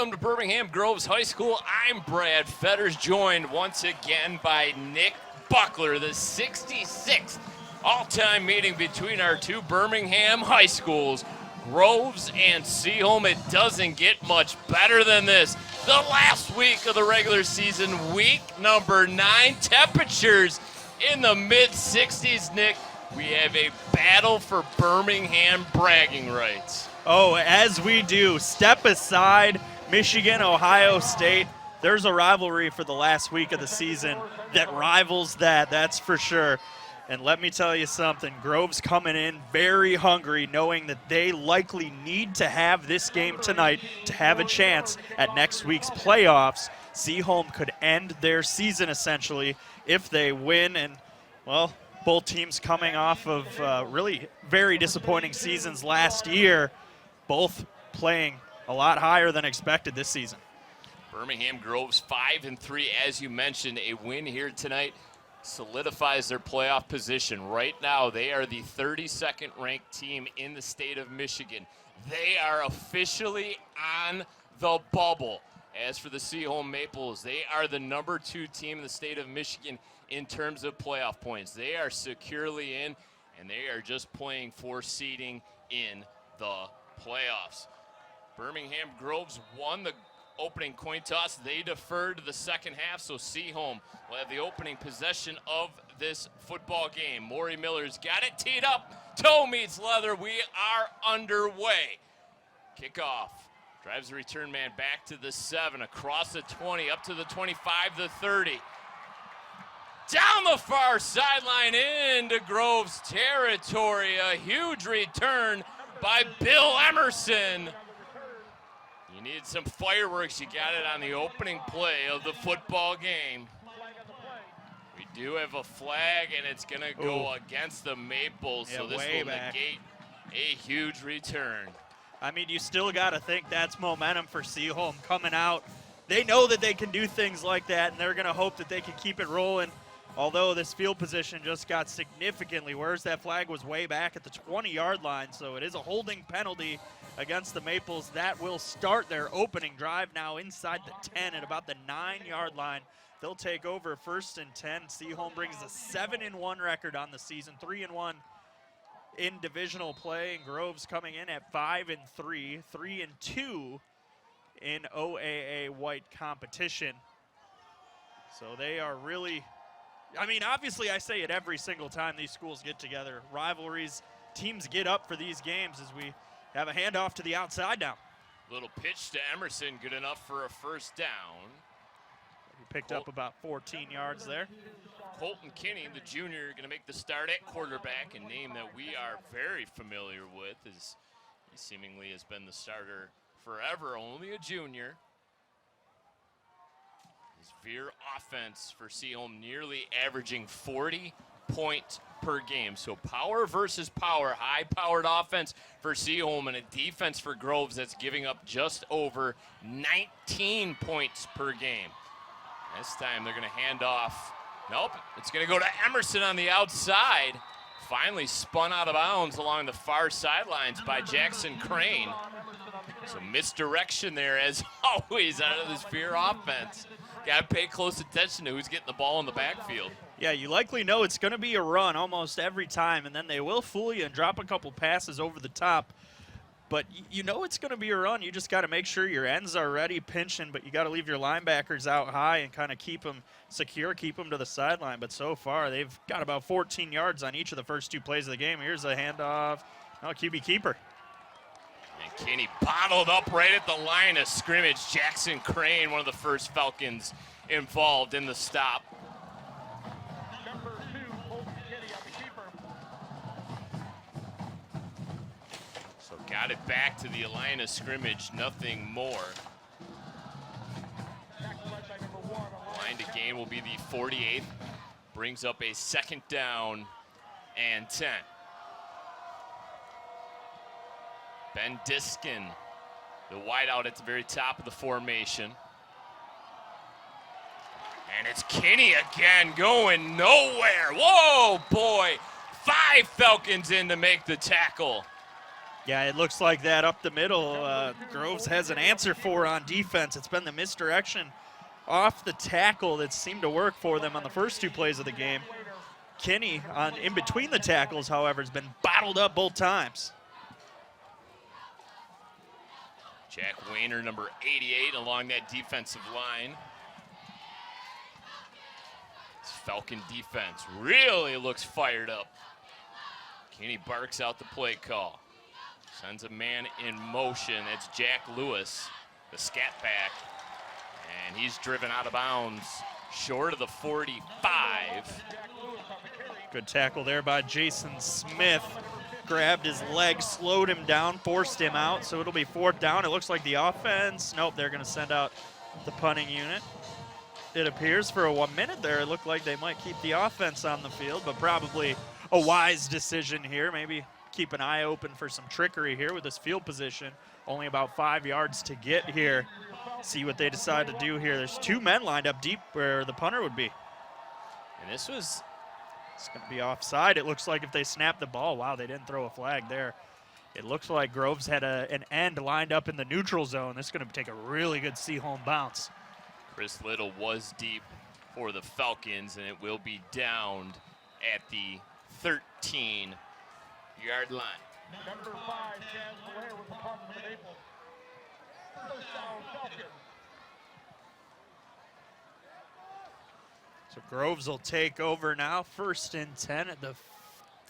Welcome to Birmingham Groves High School. I'm Brad Fetters, joined once again by Nick Buckler, the 66th all-time meeting between our two Birmingham high schools, Groves and Seaholm. It doesn't get much better than this. The last week of the regular season, week number 9, temperatures in the mid-60s, Nick. We have a battle for Birmingham bragging rights. Oh, as we do. Step aside, Michigan, Ohio State. There's a rivalry for the last week of the season that rivals that, that's for sure. And let me tell you something, Grove's coming in very hungry, knowing that they likely need to have this game tonight to have a chance at next week's playoffs. Seaholm could end their season essentially if they win, and, well, both teams coming off of really very disappointing seasons last year, both playing a lot higher than expected this season. Birmingham Groves 5-3, as you mentioned. A win here tonight solidifies their playoff position. Right now, they are the 32nd ranked team in the state of Michigan. They are officially on the bubble. As for the Seaholm Maples, they are the number 2 team in the state of Michigan in terms of playoff points. They are securely in, and they are just playing for seeding in the playoffs. Birmingham Groves won the opening coin toss. They deferred to the second half, so Seaholm will have the opening possession of this football game. Maury Miller's got it teed up. Toe meets leather. We are underway. Kickoff. Drives the return man back to the 7, across the 20, up to the 25, the 30. Down the far sideline into Groves territory. A huge return by Bill Emerson. You need some fireworks. You got it on the opening play of the football game. We do have a flag, and it's going to go against the Maples, so this will negate a huge return. I mean, you still got to think that's momentum for Seaholm coming out. They know that they can do things like that, and they're going to hope that they can keep it rolling. Although this field position just got significantly worse. That flag was way back at the 20-yard line, so it is a holding penalty against the Maples. That will start their opening drive now inside the 10 at about the 9-yard line. They'll take over 1st and 10. Seaholm brings a 7-1 record on the season, 3-1 in divisional play, and Groves coming in at 5-3, 3-2 in OAA white competition. So they are really, I mean, obviously I say it every single time these schools get together. Rivalries, teams get up for these games as we have a handoff to the outside now. Little pitch to Emerson, good enough for a first down. He picked up about 14 yards there. Colton Kinney, the junior, going to make the start at quarterback, a name that we are very familiar with, as he seemingly has been the starter forever, only a junior. His veer offense for Seaholm nearly averaging 40 points per game. So power versus power, high-powered offense for Seaholm and a defense for Groves that's giving up just over 19 points per game. This time they're going to hand off. Nope, it's going to go to Emerson on the outside. Finally spun out of bounds along the far sidelines by Jackson Crane. So misdirection there, as always, out of this Veer offense. Got to pay close attention to who's getting the ball in the backfield. Yeah, you likely know it's going to be a run almost every time, and then they will fool you and drop a couple passes over the top. But you know it's going to be a run. You just got to make sure your ends are ready, pinching, but you got to leave your linebackers out high and kind of keep them secure, keep them to the sideline. But so far, they've got about 14 yards on each of the first 2 plays of the game. Here's a handoff. Oh, QB keeper. And Kinney bottled up right at the line of scrimmage. Jackson Crane, one of the first Falcons involved in the stop. Got it back to the line of scrimmage, nothing more. Line to gain will be the 48th. Brings up a 2nd down and 10. Ben Diskin, the wideout at the very top of the formation. And it's Kinney again going nowhere. Whoa, boy. 5 Falcons in to make the tackle. Yeah, it looks like that up the middle. Groves has an answer for on defense. It's been the misdirection off the tackle that seemed to work for them on the first 2 plays of the game. Kinney in between the tackles, however, has been bottled up both times. Jack Wayner, number 88, along that defensive line. This Falcon defense really looks fired up. Kinney barks out the play call. Sends a man in motion. It's Jack Lewis, the scat back. And he's driven out of bounds, short of the 45. Good tackle there by Jason Smith. Grabbed his leg, slowed him down, forced him out, so it'll be 4th down. It looks like the offense, nope, they're gonna send out the punting unit. It appears for a 1 minute there, it looked like they might keep the offense on the field, but probably a wise decision here. Maybe keep an eye open for some trickery here with this field position. Only about 5 yards to get here. See what they decide to do here. There's 2 men lined up deep where the punter would be. And this was... It's going to be offside. It looks like if they snap the ball. Wow, they didn't throw a flag there. It looks like Groves had an end lined up in the neutral zone. This is going to take a really good see-home bounce. Chris Little was deep for the Falcons, and it will be downed at the 13-yard line. Number 5, Chaz Blair with the punt from the Maple. First down, Falcons. So Groves will take over now. 1st and 10 at the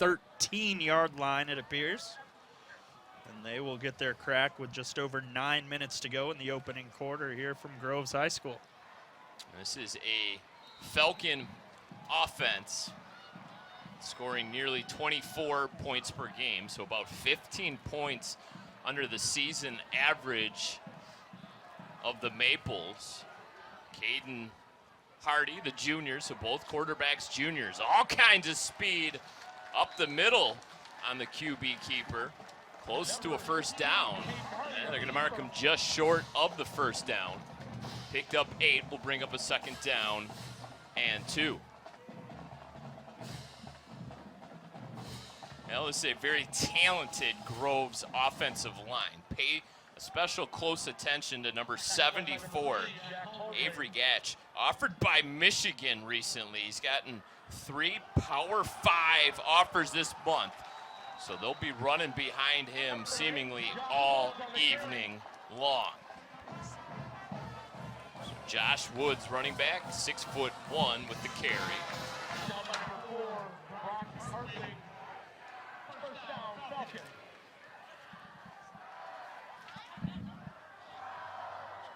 13-yard line, it appears. And they will get their crack with just over 9 minutes to go in the opening quarter here from Groves High School. This is a Falcon offense scoring nearly 24 points per game, so about 15 points under the season average of the Maples. Caden Hardy, the juniors, so both quarterbacks juniors. All kinds of speed up the middle on the QB keeper. Close to a 1st down. And they're going to mark him just short of the 1st down. Picked up 8, will bring up a 2nd down and 2. Now this is a very talented Groves offensive line. Pay a special close attention to number 74, Avery Gatch, offered by Michigan recently. He's gotten 3 Power 5 offers this month. So they'll be running behind him seemingly all evening long. So Josh Woods, running back, 6'1" with the carry.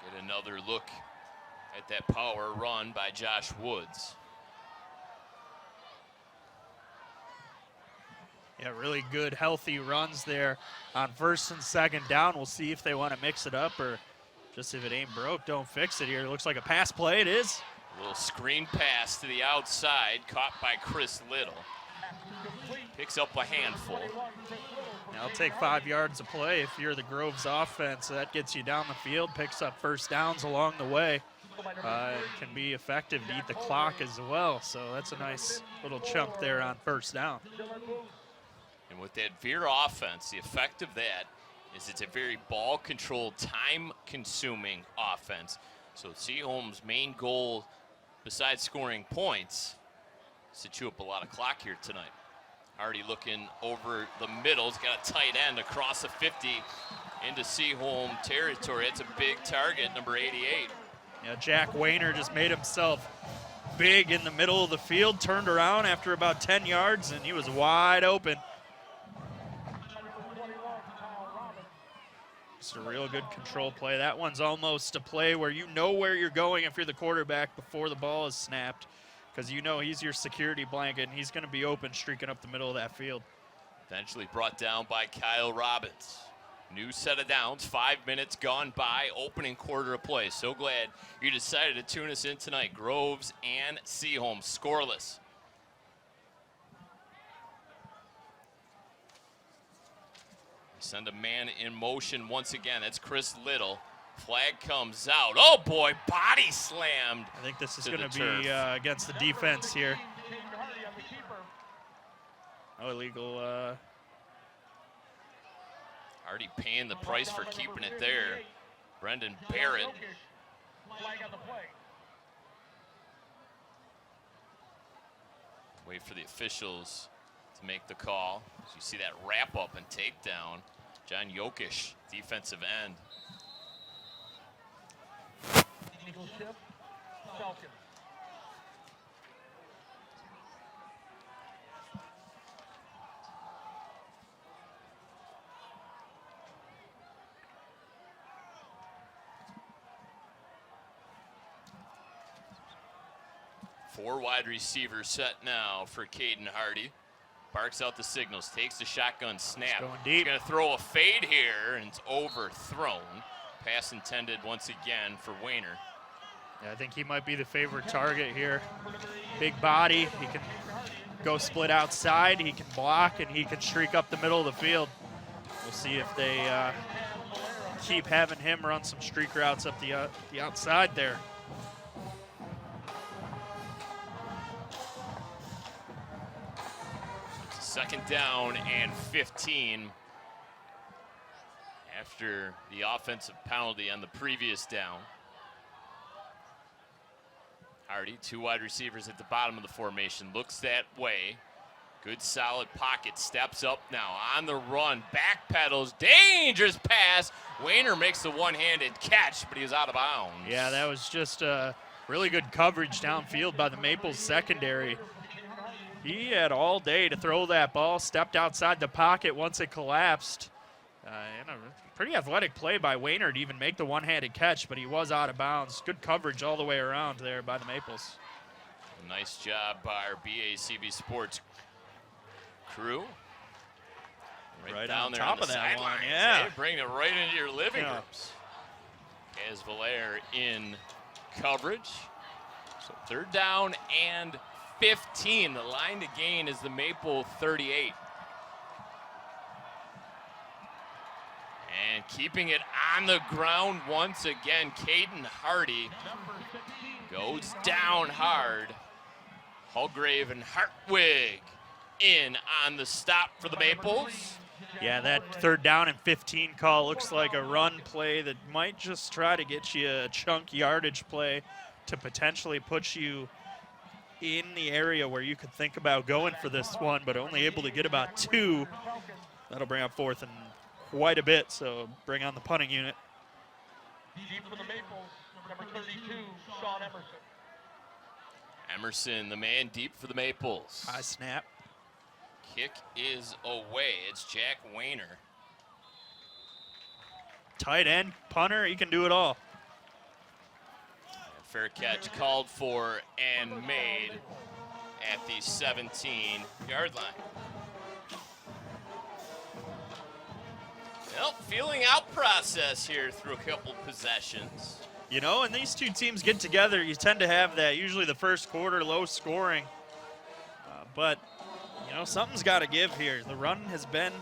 Get another look at that power run by Josh Woods. Yeah, really good, healthy runs there on 1st and 2nd down. We'll see if they want to mix it up or just if it ain't broke, don't fix it here. It looks like a pass play. It is. A little screen pass to the outside, caught by Chris Little. Picks up a handful. Now, I'll take 5 yards of play if you're the Groves offense. That gets you down the field, picks up 1st downs along the way. And can be effective to eat the clock as well. So that's a nice little chunk there on 1st down. And with that Veer offense, the effect of that is it's a very ball-controlled, time-consuming offense. So Seaholm's main goal, besides scoring points, is to chew up a lot of clock here tonight. Hardy looking over the middle. He's got a tight end across the 50 into Seaholm territory. It's a big target, number 88. Yeah, Jack Wayner just made himself big in the middle of the field, turned around after about 10 yards, and he was wide open. Just a real good control play. That one's almost a play where you know where you're going if you're the quarterback before the ball is snapped, because you know he's your security blanket, and he's going to be open streaking up the middle of that field. Eventually brought down by Kyle Robbins. New set of downs, 5 minutes gone by, opening quarter of play. So glad you decided to tune us in tonight. Groves and Seaholm scoreless. Send a man in motion once again. That's Chris Little. Flag comes out. Oh boy, body slammed. I think this is going to be against the defense here. No illegal Hardy paying the price for keeping it there. Brendan Barrett. Flag on the play. Wait for the officials to make the call. As you see that wrap up and takedown. John Jokic, defensive end. Eagle shift. Falcons. Four wide receivers set now for Caden Hardy. Barks out the signals, takes the shotgun snap. Going deep. He's going to throw a fade here, and it's overthrown. Pass intended once again for Wayner. Yeah, I think he might be the favorite target here. Big body, he can go split outside, he can block, and he can streak up the middle of the field. We'll see if they keep having him run some streak routes up the outside there. Second down and 15 after the offensive penalty on the previous down. Hardy, two wide receivers at the bottom of the formation, looks that way. Good solid pocket, steps up now on the run, backpedals, dangerous pass. Wayner makes the one-handed catch, but he was out of bounds. Yeah, that was just really good coverage downfield by the Maples secondary. He had all day to throw that ball, stepped outside the pocket once it collapsed. And a pretty athletic play by Wayner to even make the one-handed catch, but he was out of bounds. Good coverage all the way around there by the Maples. Nice job by our BACB Sports crew. Right down on there top on the of that one, sidelines. yeah. They bring it right into your living Yeah. rooms. As Valaire in coverage. So third down and 15. The line to gain is the Maple 38. And keeping it on the ground once again, Caden Hardy goes down hard. Holgrave and Hartwig in on the stop for the Maples. Yeah, that third down and 15 call looks like a run play that might just try to get you a chunk yardage play to potentially put you in the area where you could think about going for this one, but only able to get about two. That'll bring up fourth and quite a bit, so bring on the punting unit. Deep for the Maples, number 32, Sean Emerson. Emerson, the man deep for the Maples. High snap. Kick is away. It's Jack Wayner. Tight end, punter, he can do it all. Fair catch called for and made at the 17-yard line. Well, feeling out process here through a couple possessions. You know, and these two teams get together, you tend to have that, usually the first quarter, low scoring. But, you know, something's got to give here. The run has been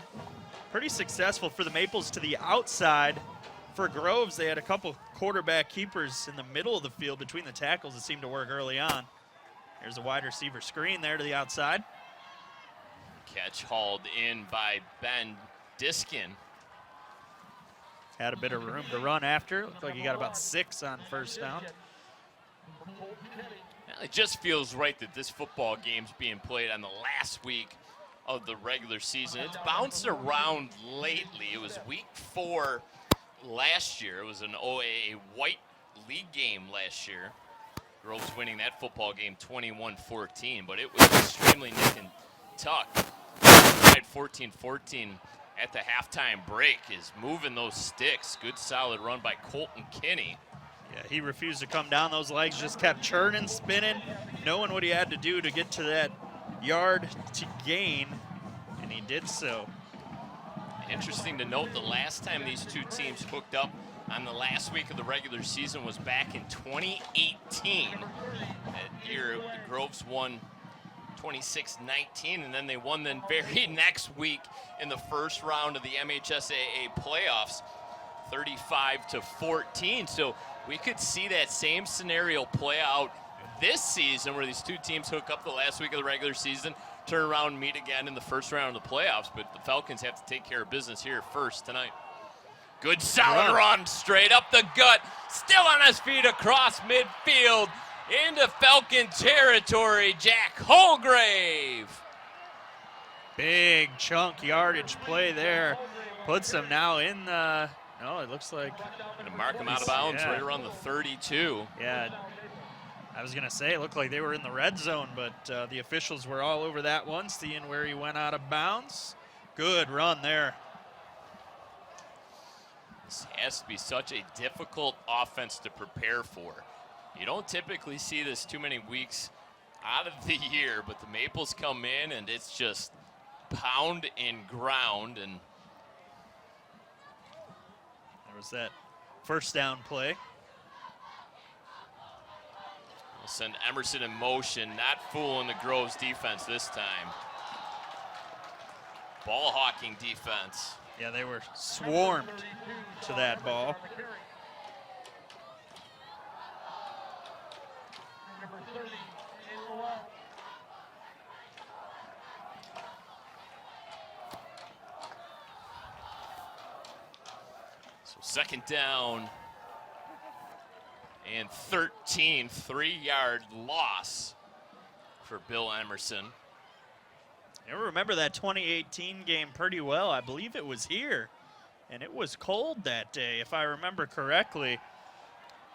pretty successful for the Maples to the outside. For Groves, they had a couple quarterback keepers in the middle of the field between the tackles that seemed to work early on. There's a wide receiver screen there to the outside. Catch hauled in by Ben Diskin. Had a bit of room to run after. Looked like he got about 6 on first down. Well, it just feels right that this football game's being played on the last week of the regular season. It's bounced around lately. It was week 4 last year. It was a white league game last year. Groves winning that football game 21-14, but it was extremely nick and tuck. Tied 14-14 at the halftime break, is moving those sticks. Good solid run by Colton Kinney. Yeah, he refused to come down those legs, just kept churning, spinning, knowing what he had to do to get to that yard to gain, and he did so. Interesting to note, the last time these two teams hooked up on the last week of the regular season was back in 2018. That year, the Groves won 26-19, and then they won the very next week in the first round of the MHSAA playoffs, 35-14. So we could see that same scenario play out this season, where these two teams hook up the last week of the regular season. turn around and meet again in the first round of the playoffs, but the Falcons have to take care of business here first tonight. Good solid run straight up the gut, still on his feet across midfield into Falcon territory, Jack Holgrave. Big chunk yardage play there. Puts them now in the, no, it looks like. Going to mark him out of bounds right around the 32. Yeah, I was going to say it looked like they were in the red zone, but the officials were all over that one, seeing where he went out of bounds. Good run there. This has to be such a difficult offense to prepare for. You don't typically see this too many weeks out of the year, but the Maples come in and it's just pound and ground. And there was that first down play. We'll send Emerson in motion, not fooling the Groves defense this time. Ball hawking defense. Yeah, they were swarmed to that ball. Number 30, in the line. So second down and 13, 3-yard loss for Bill Emerson. I remember that 2018 game pretty well. I believe it was here, and it was cold that day, if I remember correctly.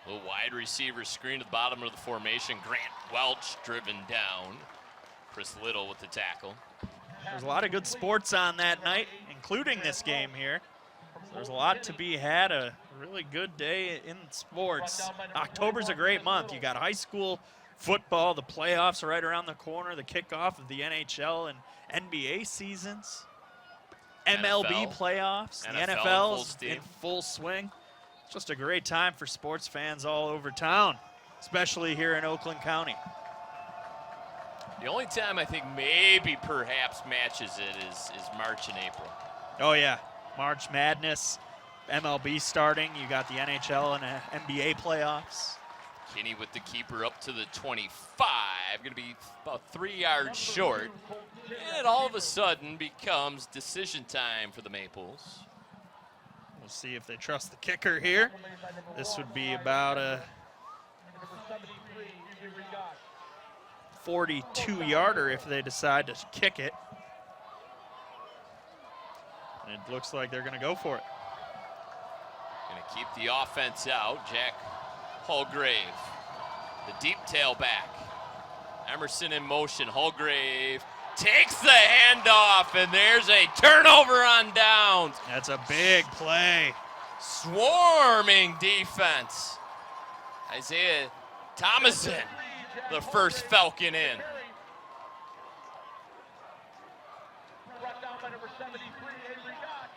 Little wide receiver screen at the bottom of the formation. Grant Welch driven down. Chris Little with the tackle. There's a lot of good sports on that night, including this game here. So there's a lot to be had, a really good day in sports. October's a great month. You got high school football, the playoffs are right around the corner, the kickoff of the NHL and NBA seasons, MLB playoffs, the NFL's in full swing. It's just a great time for sports fans all over town, especially here in Oakland County. The only time I think maybe perhaps matches it is March and April. Oh yeah, March Madness, MLB starting, you got the NHL and NBA playoffs. Kinney with the keeper up to the 25, going to be about 3 yards short. And it all of a sudden becomes decision time for the Maples. We'll see if they trust the kicker here. This would be about a 42-yarder if they decide to kick it. And it looks like they're going to go for it. Going to keep the offense out. Jack Holgrave, the deep tailback. Emerson in motion. Holgrave takes the handoff, and there's a turnover on downs. That's a big play. Swarming defense. Isaiah Thomason, the first Falcon in. Brought down by number 73, Avery Gott.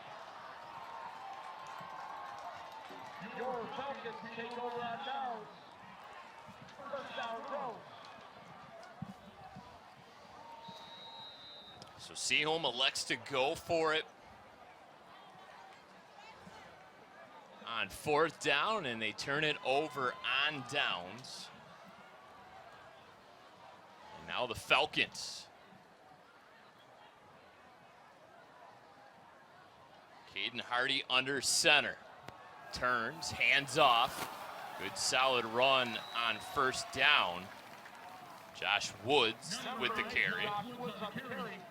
Your Falcons take over on downs. First down, Groves. So Seaholm elects to go for it on fourth down, and they turn it over on downs. And now the Falcons. Caden Hardy under center. Turns, hands off. Good solid run on first down. Josh Woods with the carry.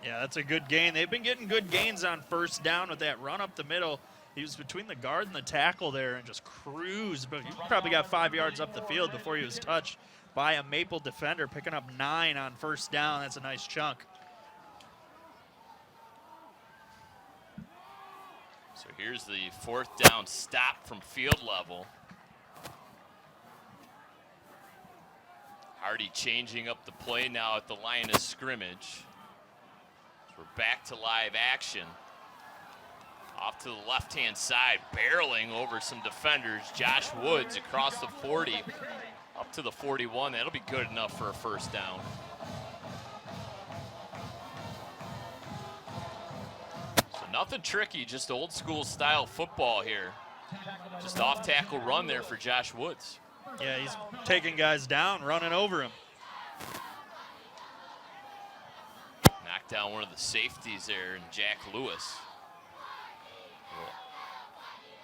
Yeah, that's a good gain. They've been getting good gains on first down with that run up the middle. He was between the guard and the tackle there and just cruised, but he probably got 5 yards up the field before he was touched by a Maple defender, picking up 9 on first down. That's a nice chunk. So here's the fourth down stop from field level. Hardy changing up the play now at the line of scrimmage. So we're back to live action. Off to the left-hand side, barreling over some defenders. Josh Woods across the 40, up to the 41. That'll be good enough for a first down. So nothing tricky, just old school style football here. Just off-tackle run there for Josh Woods. Yeah, he's taking guys down, running over him. knocked down one of the safeties there, and Jack Lewis.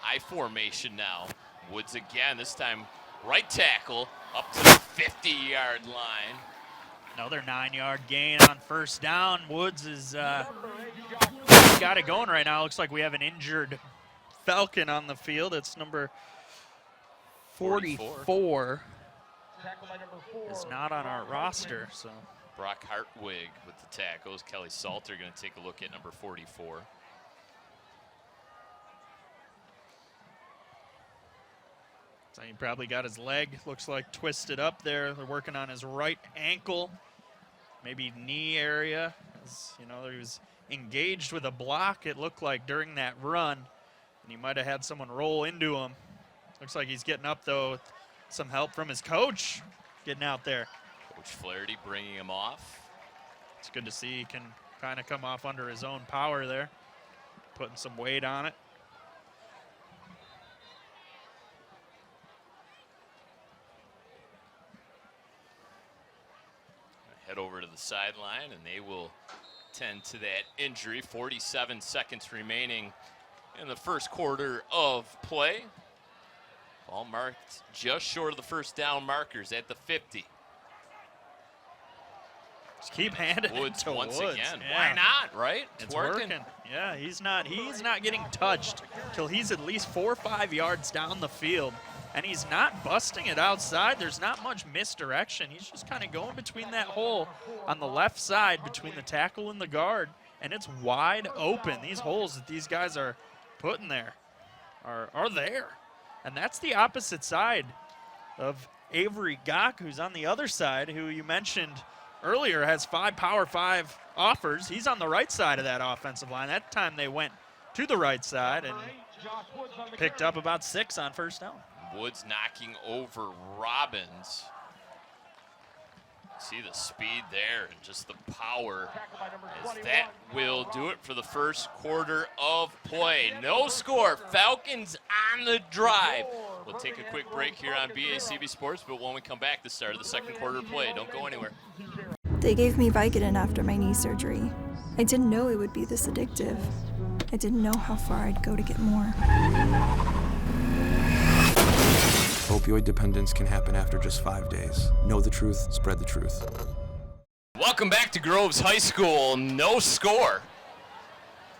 I formation now. Woods again, this time right tackle up to the 50-yard line. Another 9-yard gain on first down. Woods is got it going right now. Looks like we have an injured Falcon on the field. It's number 44. Is not on our roster, so. Brock Hartwig with the tackles. Kelly Salter going to take a look at number 44. So he probably got his leg, looks like, twisted up there. They're working on his right ankle, maybe knee area. As, you know, he was engaged with a block, it looked like, during that run, and he might have had someone roll into him. Looks like he's getting up, though, with some help from his coach getting out there. Coach Flaherty bringing him off. It's good to see he can kind of come off under his own power there, putting some weight on it. Head over to the sideline, and they will tend to that injury. 47 seconds remaining in the first quarter of play. Ball marked just short of the first down markers at the 50. Just keep handing Woods it to once Woods. again. Yeah. Why not, right? It's working. Yeah, he's not getting touched till he's at least 4 or 5 yards down the field. And he's not busting it outside. There's not much misdirection. He's just kind of going between that hole on the left side between the tackle and the guard, and it's wide open. These holes that these guys are putting there are there. And that's the opposite side of Avery Gach, who's on the other side, who you mentioned earlier has 5 Power 5 offers. He's on the right side of that offensive line. That time they went to the right side and picked up about 6 on first down. Woods knocking over Robbins. See the speed there and just the power. As that will do it for the first quarter of play. No score. Falcons on the drive. We'll take a quick break here on BACB Sports, but when we come back, the start of the second quarter of play. Don't go anywhere. They gave me Vicodin after my knee surgery. I didn't know it would be this addictive. I didn't know how far I'd go to get more. Opioid dependence can happen after just 5 days. Know the truth, spread the truth. Welcome back to Groves High School. No score.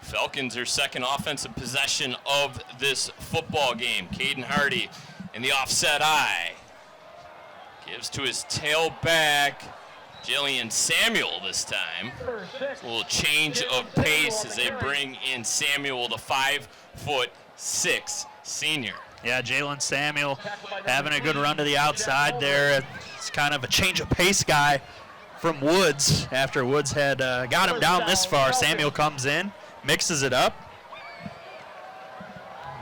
Falcons are second offensive possession of this football game. Caden Hardy in the offset eye. Gives to his tailback, Jillian Samuel this time. A little change of pace as they bring in Samuel, the 5'6" senior. Yeah, Jalen Samuel having a good run to the outside there. It's kind of a change of pace guy from Woods. After Woods had got him down this far, Samuel comes in, mixes it up,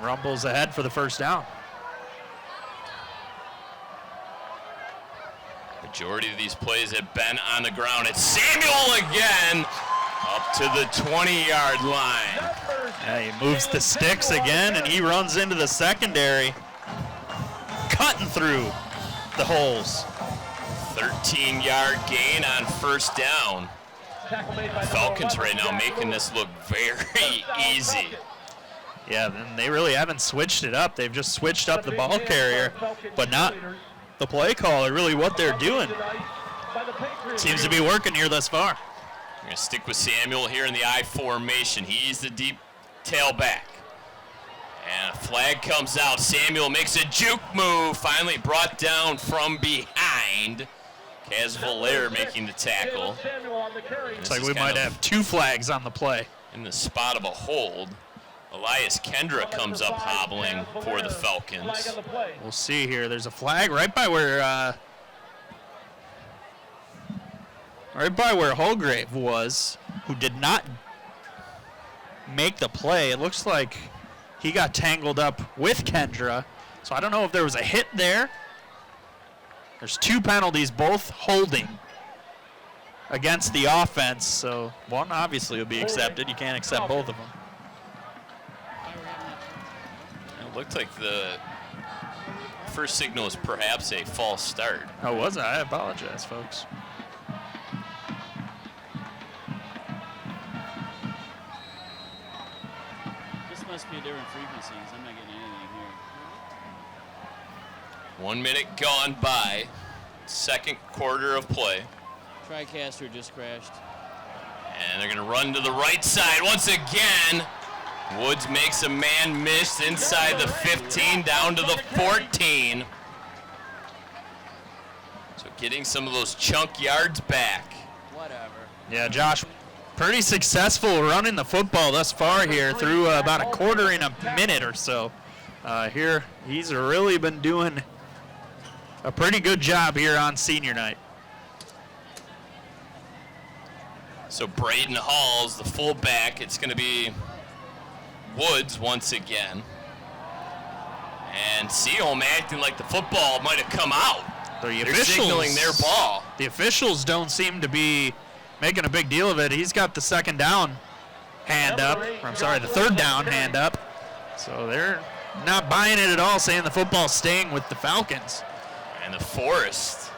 rumbles ahead for the first down. Majority of these plays have been on the ground. It's Samuel again, up to the 20-yard line. Yeah, he moves the sticks again, and he runs into the secondary, cutting through the holes. 13-yard gain on first down. Falcons right now making this look very easy. Yeah, and they really haven't switched it up. They've just switched up the ball carrier, but not the play caller, really what they're doing. Seems to be working here thus far. We're going to stick with Samuel here in the I formation. He's the deep tailback. And a flag comes out. Samuel makes a juke move, finally brought down from behind. Kaz Valaire making the tackle. Looks like we might have 2 flags on the play. In the spot of a hold. Elias Kendra comes up hobbling for the Falcons. We'll see here. There's a flag right by where Holgrave was, who did not make the play. It looks like he got tangled up with Kendra. So I don't know if there was a hit there. There's 2 penalties, both holding against the offense. So one obviously will be accepted. You can't accept both of them. It looked like the first signal was perhaps a false start. Oh, was it? I apologize, folks. must be a different frequencies. I'm not getting anything here. 1 minute gone by. Second quarter of play. TriCaster just crashed. And they're going to run to the right side once again. Woods makes a man miss inside the 15 down to the 14. So getting some of those chunk yards back. Whatever. Yeah, Josh, pretty successful running the football thus far here through about a quarter in a minute or so. Here, he's really been doing a pretty good job here on senior night. So Braden Hall's the fullback. It's going to be Woods once again. And Seaholm acting like the football might have come out. They're signaling their ball. The officials don't seem to be making a big deal of it. He's got the second down hand up. Or, I'm sorry, the third down hand up. So they're not buying it at all, saying the football's staying with the Falcons. And the Forest,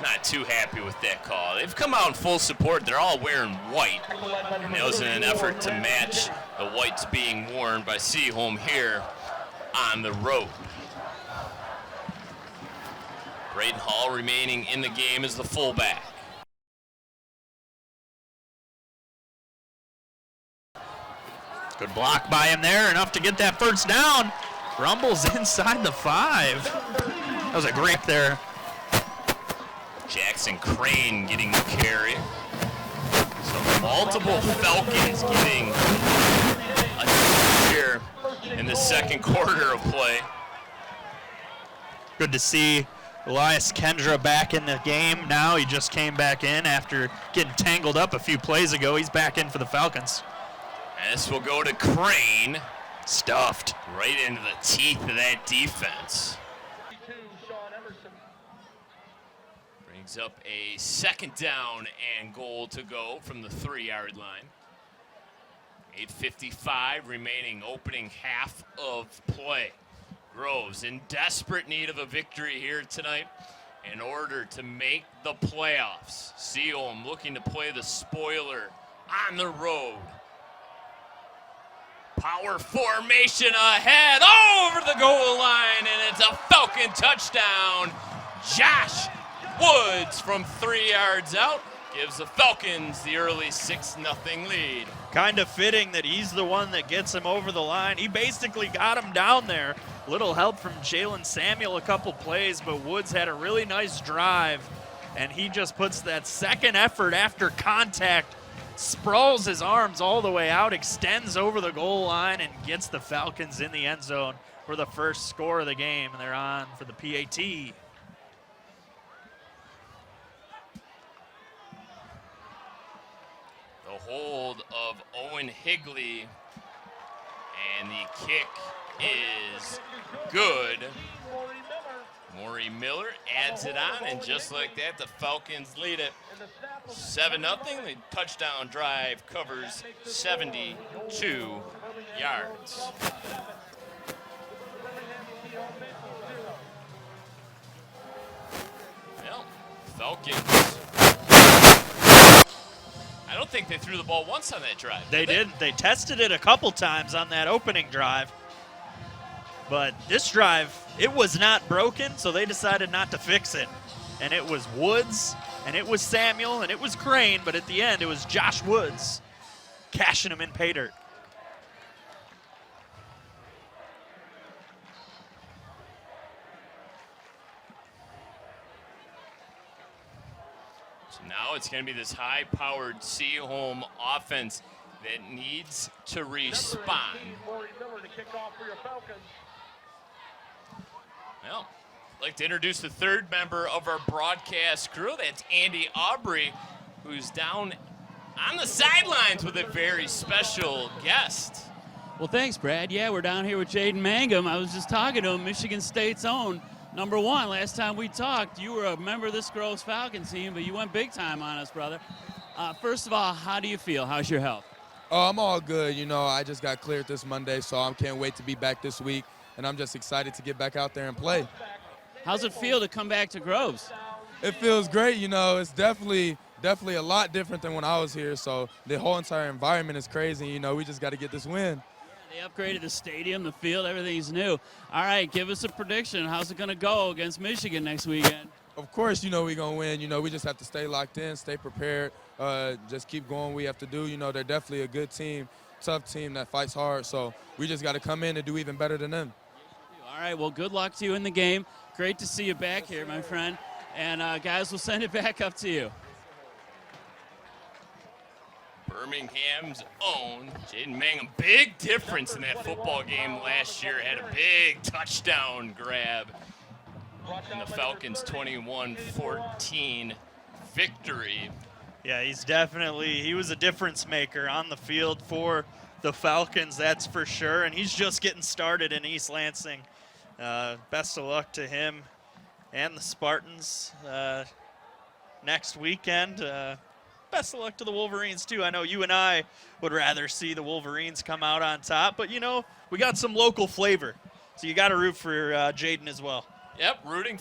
not too happy with that call. They've come out in full support. They're all wearing white. And that was in an effort to match the whites being worn by Seaholm here on the road. Braden Hall remaining in the game as the fullback. Good block by him there, enough to get that first down. Rumbles inside the 5. That was a great there. Jackson Crane getting the carry. So multiple Falcons getting a here in the second quarter of play. Good to see Elias Kendra back in the game now. He just came back in after getting tangled up a few plays ago. He's back in for the Falcons. And this will go to Crane. Stuffed. Right into the teeth of that defense. Brings up a second down and goal to go from the 3-yard line. 8:55 remaining, opening half of play. Groves in desperate need of a victory here tonight in order to make the playoffs. Seaholm looking to play the spoiler on the road. Power formation ahead, over the goal line, and it's a Falcon touchdown. Josh Woods from 3 yards out gives the Falcons the early 6-0 lead. Kind of fitting that he's the one that gets him over the line. He basically got him down there. Little help from Jalen Samuel a couple plays, but Woods had a really nice drive, and he just puts that second effort after contact, sprawls his arms all the way out, extends over the goal line, and gets the Falcons in the end zone for the first score of the game, and they're on for the PAT. The hold of Owen Higley, and the kick is good. Maury Miller adds it on, and just like that, the Falcons lead it 7-0. The touchdown drive covers 72 yards. Well, Falcons. I don't think they threw the ball once on that drive. They didn't. They tested it a couple times on that opening drive. But this drive, it was not broken, so they decided not to fix it. And it was Woods, and it was Samuel, and it was Crane, but at the end, it was Josh Woods cashing him in pay dirt. So now it's going to be this high-powered Seaholm offense that needs to respond. Well, I'd like to introduce the third member of our broadcast crew. That's Andy Aubrey, who's down on the sidelines with a very special guest. Well, thanks, Brad. Yeah, we're down here with Jaden Mangum. I was just talking to him, Michigan State's own number 1. Last time we talked, you were a member of this Groves Falcons team, but you went big time on us, brother. First of all, how do you feel? How's your health? Oh, I'm all good. You know, I just got cleared this Monday, so I can't wait to be back this week. And I'm just excited to get back out there and play. How's it feel to come back to Groves? It feels great. You know, it's definitely a lot different than when I was here. So the whole entire environment is crazy. You know, we just got to get this win. They upgraded the stadium, the field, everything's new. All right, give us a prediction. How's it going to go against Michigan next weekend? Of course, we're going to win. We just have to stay locked in, stay prepared, just keep going what we have to do. They're definitely a good team, tough team that fights hard. So we just got to come in and do even better than them. All right, well, good luck to you in the game. Great to see you back here, my friend. And, guys, we'll send it back up to you. Birmingham's own Jaden Mangum. Big difference in that football game last year. Had a big touchdown grab in the Falcons' 21-14 victory. Yeah, he was a difference maker on the field for the Falcons, that's for sure. And he's just getting started in East Lansing. Best of luck to him and the Spartans next weekend. Best of luck to the Wolverines, too. I know you and I would rather see the Wolverines come out on top, but, we got some local flavor. So you got to root for Jaden as well. Yep, rooting.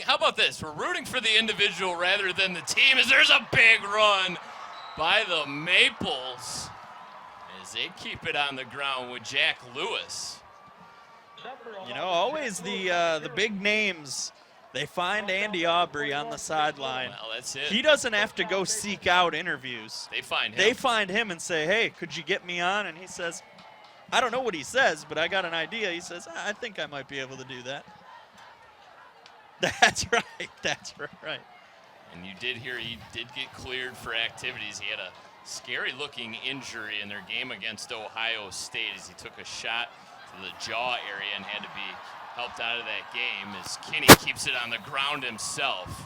How about this? We're rooting for the individual rather than the team, as there's a big run by the Maples as they keep it on the ground with Jack Lewis. Always the big names. They find Andy Aubrey on the sideline. Well, that's it. He doesn't have to go seek out interviews. They find him. They find him and say, hey, could you get me on? And he says, I don't know what he says, but I got an idea. He says, I think I might be able to do that. That's right. That's right. And you did hear he did get cleared for activities. He had a scary-looking injury in their game against Ohio State as he took a shot to the jaw area and had to be helped out of that game as Kinney keeps it on the ground himself.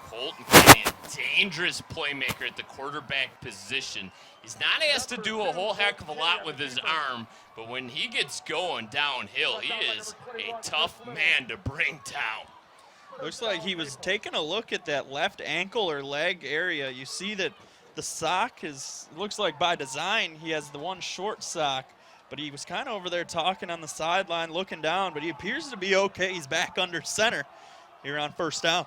Colton Kinney, a dangerous playmaker at the quarterback position. He's not asked to do a whole heck of a lot with his arm, but when he gets going downhill, he is a tough man to bring down. Looks like he was taking a look at that left ankle or leg area. You see that the sock looks like by design he has the one short sock, but he was kind of over there talking on the sideline, looking down, but he appears to be okay. He's back under center here on first down.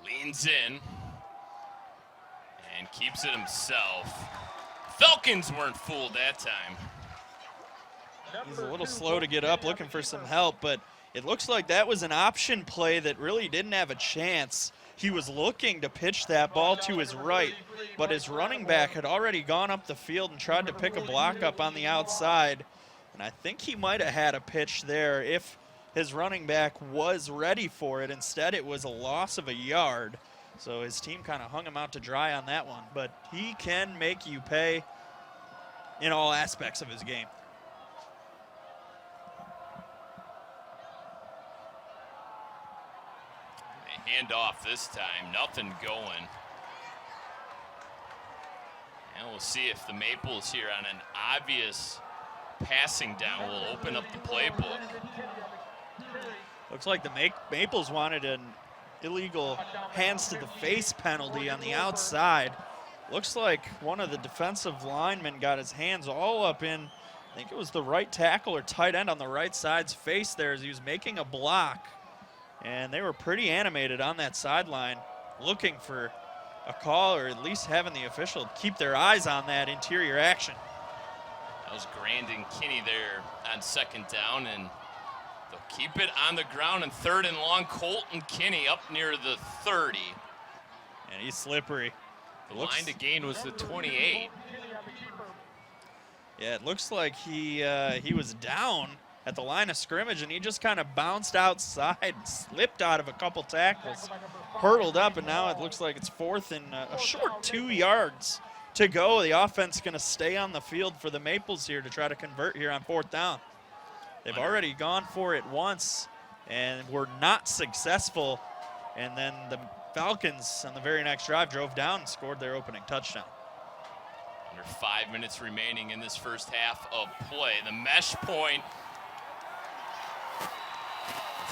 Leans in and keeps it himself. Falcons weren't fooled that time. He's a little slow to get up, looking for some help, but it looks like that was an option play that really didn't have a chance. He was looking to pitch that ball to his right, but his running back had already gone up the field and tried to pick a block up on the outside. And I think he might have had a pitch there if his running back was ready for it. Instead, it was a loss of a yard. So his team kind of hung him out to dry on that one. But he can make you pay in all aspects of his game. Hand off this time, nothing going. And we'll see if the Maples here on an obvious passing down will open up the playbook. Looks like the Maples wanted an illegal hands to the face penalty on the outside. Looks like one of the defensive linemen got his hands all up in, I think it was the right tackle or tight end on the right side's face there as he was making a block. And they were pretty animated on that sideline, looking for a call or at least having the official keep their eyes on that interior action. That was Grandin Kinney there on second down, and they'll keep it on the ground. And third and long, Colton Kinney up near the 30. And he's slippery. The line to gain was the 28. Yeah, it looks like he was down at the line of scrimmage, and he just kind of bounced outside, slipped out of a couple tackles, hurtled up, and now it looks like it's fourth and a short 2 yards to go. The offense going to stay on the field for the Maples here to try to convert here on fourth down. They've already gone for it once and were not successful, and then the Falcons on the very next drive drove down and scored their opening touchdown. Under 5 minutes remaining in this first half of play. The mesh point.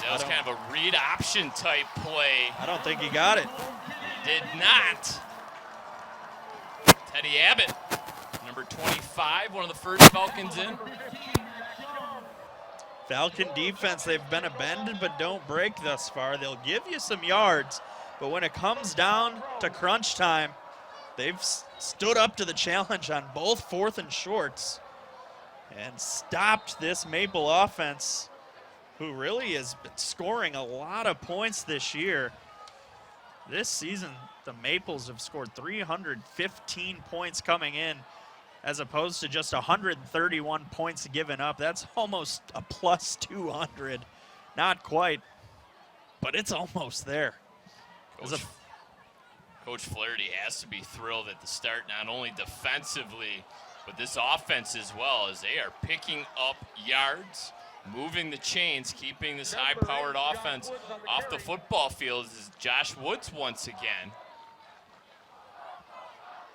That was kind of a read option type play. I don't think he got it. He did not. Teddy Abbott, number 25, one of the first Falcons in. Falcon defense, they've been a bend but don't break thus far. They'll give you some yards, but when it comes down to crunch time, they've stood up to the challenge on both 4th and shorts and stopped this Maple offense, who really has been scoring a lot of points this year. This season, the Maples have scored 315 points coming in, as opposed to just 131 points given up. That's almost a plus 200. Not quite, but it's almost there. Coach Flaherty has to be thrilled at the start, not only defensively, but this offense as well, as they are picking up yards, moving the chains, keeping this high-powered offense off the football field. This is Josh Woods once again.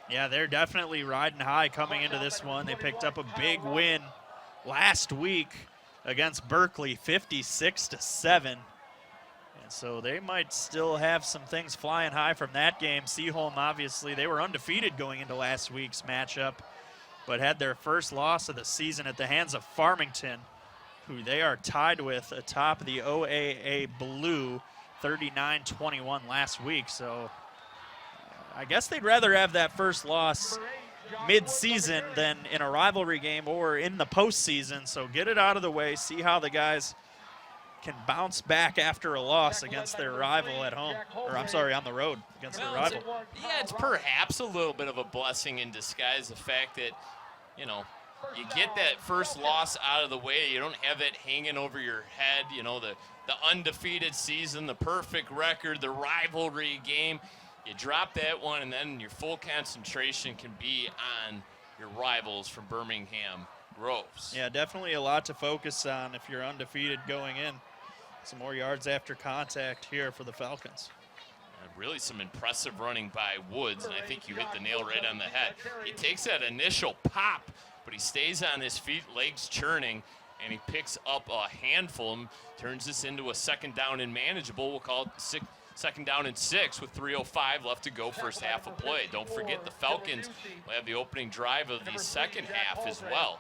Yeah, they're definitely riding high coming into this one. They picked up a big win last week against Berkeley, 56-7. And so they might still have some things flying high from that game. Seaholm, obviously, they were undefeated going into last week's matchup, but had their first loss of the season at the hands of Farmington, who they are tied with atop the OAA Blue, 39-21 last week. So I guess they'd rather have that first loss mid-season than in a rivalry game or in the postseason. So get it out of the way, see how the guys can bounce back after a loss against their rival at home, or I'm sorry, on the road against their rival. It's perhaps a little bit of a blessing in disguise, the fact that, you get that first loss out of the way. You don't have that hanging over your head, the undefeated season, the perfect record, the rivalry game. You drop that one, and then your full concentration can be on your rivals from Birmingham Groves. Yeah, definitely a lot to focus on if you're undefeated going in. Some more yards after contact here for the Falcons. Really some impressive running by Woods, and I think you hit the nail right on the head. He takes that initial pop, but he stays on his feet, legs churning, and he picks up a handful and turns this into a second down and manageable. We'll call it second down and 6 with 3:05 left to go, first half of play. Don't forget the Falcons will have the opening drive of the second half as well.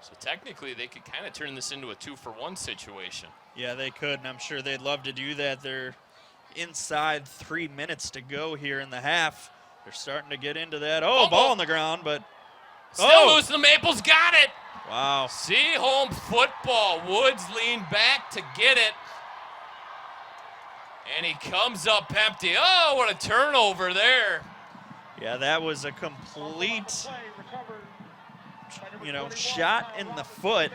So technically they could kind of turn this into a 2-for-1 situation. Yeah, they could, and I'm sure they'd love to do that. They're inside 3 minutes to go here in the half. They're starting to get into that. Oh, ball on the ground, but still loose. The Maples got it. Wow. Seaholm football. Woods leaned back to get it. And he comes up empty. Oh, what a turnover there. Yeah, that was a complete, shot in the foot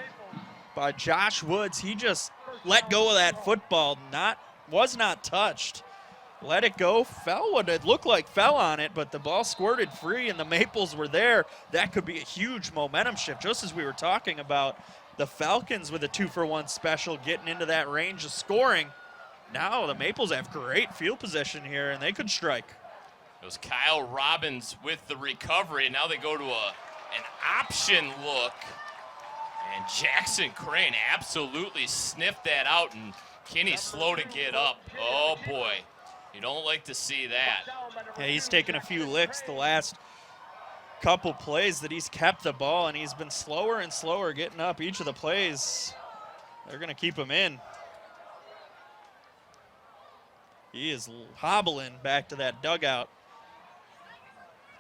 by Josh Woods. He just let go of that football, was not touched. Let it go, fell what it looked like fell on it, but the ball squirted free and the Maples were there. That could be a huge momentum shift, just as we were talking about the Falcons with a 2-for-1 special getting into that range of scoring. Now the Maples have great field position here, and they could strike. It was Kyle Robbins with the recovery. Now they go to an option look, and Jackson Crane absolutely sniffed that out, and Kinney slow to get up. Oh, boy. You don't like to see that. Yeah, he's taken a few licks the last couple plays that he's kept the ball, and he's been slower and slower getting up each of the plays. They're going to keep him in. He is hobbling back to that dugout.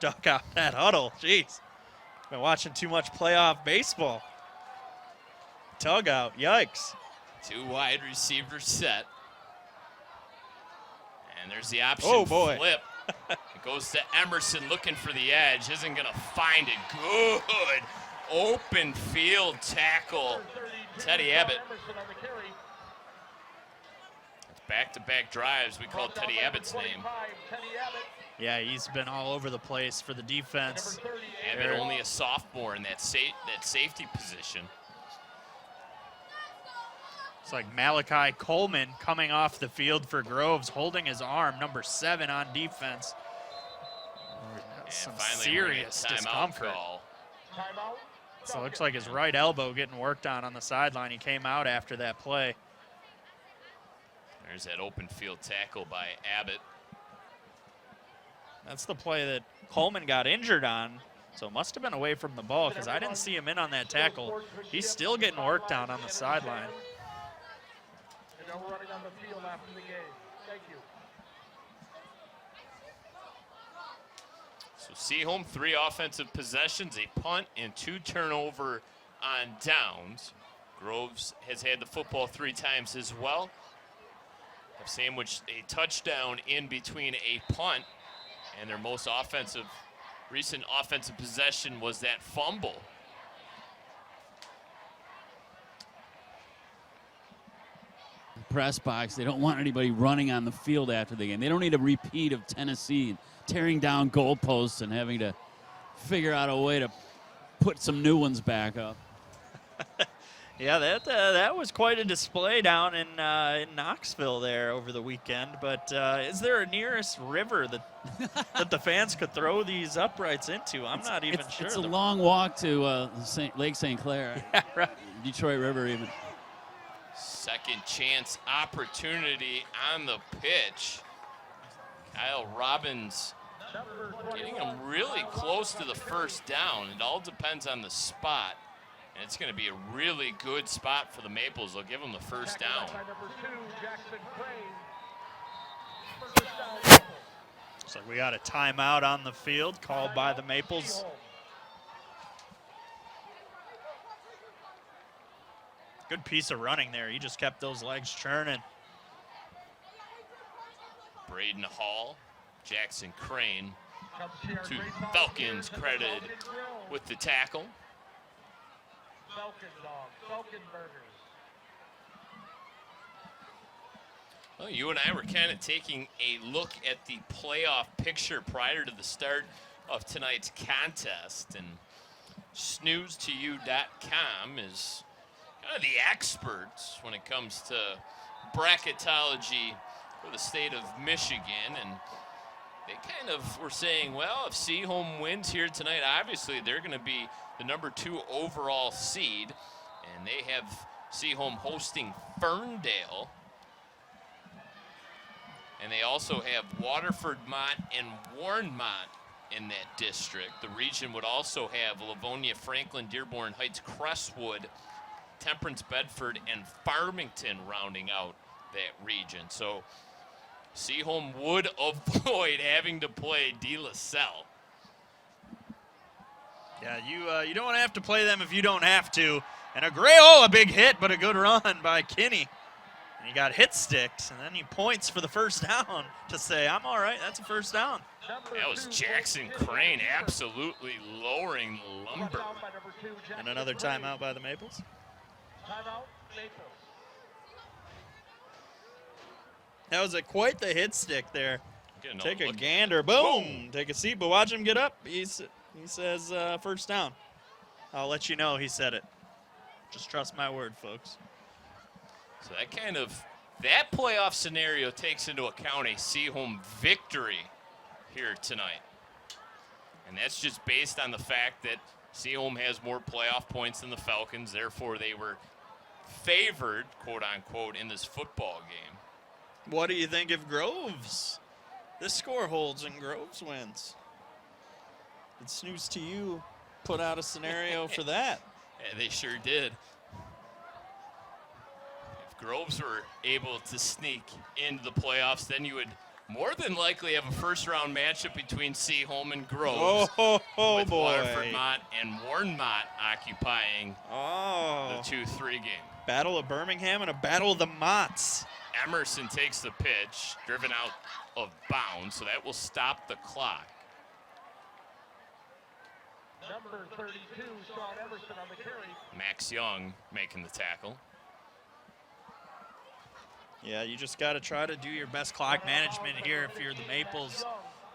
That huddle. Jeez. Been watching too much playoff baseball. Dugout. Yikes. 2 wide receivers set. And there's the option flip. It goes to Emerson looking for the edge. Isn't going to find it. Good. Open field tackle. Teddy Abbott. Back-to-back drives. We call Teddy Abbott's name. Yeah, he's been all over the place for the defense. Abbott only a sophomore in that safety position. It's like Malachi Coleman coming off the field for Groves, holding his arm, number 7 on defense. Some serious discomfort. So it looks like his right elbow getting worked on the sideline. He came out after that play. There's that open field tackle by Abbott. That's the play that Coleman got injured on, so it must have been away from the ball because I didn't see him in on that tackle. He's still getting worked on the sideline. And now we're running on the field after the game. Thank you. So Seaholm, 3 offensive possessions, a punt, and 2 turnover on downs. Groves has had the football 3 times as well. Have sandwiched a touchdown in between a punt, and their most recent offensive possession was that fumble. Press box, they don't want anybody running on the field after the game. They don't need a repeat of Tennessee tearing down goalposts and having to figure out a way to put some new ones back up. Yeah, that was quite a display down in Knoxville there over the weekend. But is there a nearest river that the fans could throw these uprights into? I'm not even sure. It's a long walk to Lake St. Clair. Yeah, right. Detroit River even. Second chance opportunity on the pitch. Kyle Robbins getting him really close to the first down. It all depends on the spot. And it's going to be a really good spot for the Maples. They'll give them the first down. So we got a timeout on the field called by the Maples. Good piece of running there. He just kept those legs churning. Braden Hall, Jackson Crane, 2 Falcons credited with the tackle. Falcon burgers. Well, you and I were kind of taking a look at the playoff picture prior to the start of tonight's contest, and snooze2u.com is kind of the experts when it comes to bracketology for the state of Michigan, and they kind of were saying, well, if Seaholm wins here tonight, obviously they're going to be the number 2 overall seed, and they have Seaholm hosting Ferndale. And they also have Waterford, Mott, and Warren-Mott in that district. The region would also have Livonia, Franklin, Dearborn Heights, Crestwood, Temperance, Bedford, and Farmington rounding out that region. So Seaholm would avoid having to play De La Salle. Yeah, you don't have to play them if you don't have to. And a big hit, but a good run by Kinney. And he got hit sticks, and then he points for the first down to say, I'm all right, that's a first down. That was Jackson Crane absolutely lowering the lumber. And another timeout by the Maples. Timeout, Maples. That was quite the hit stick there. Take a look. gander, boom, take a seat, but watch him get up. He says first down. I'll let you know he said it. Just trust my word, folks. So that playoff scenario takes into account a Seaholm victory here tonight. And that's just based on the fact that Seaholm has more playoff points than the Falcons, therefore they were favored, quote unquote, in this football game. What do you think if this score holds and Groves wins? Did Snooze to You put out a scenario for that? Yeah, they sure did. If Groves were able to sneak into the playoffs, then you would more than likely have a first-round matchup between Seaholm and Groves. With Boy. Waterford Mott and Warren-Mott occupying the 2-3 game. Battle of Birmingham and a battle of the Motts. Emerson takes the pitch, driven out of bounds, so that will stop the clock. Number 32, Sean Emerson on the carry. Max Young making the tackle. Yeah, you just got to try to do your best clock management here if you're the Maples.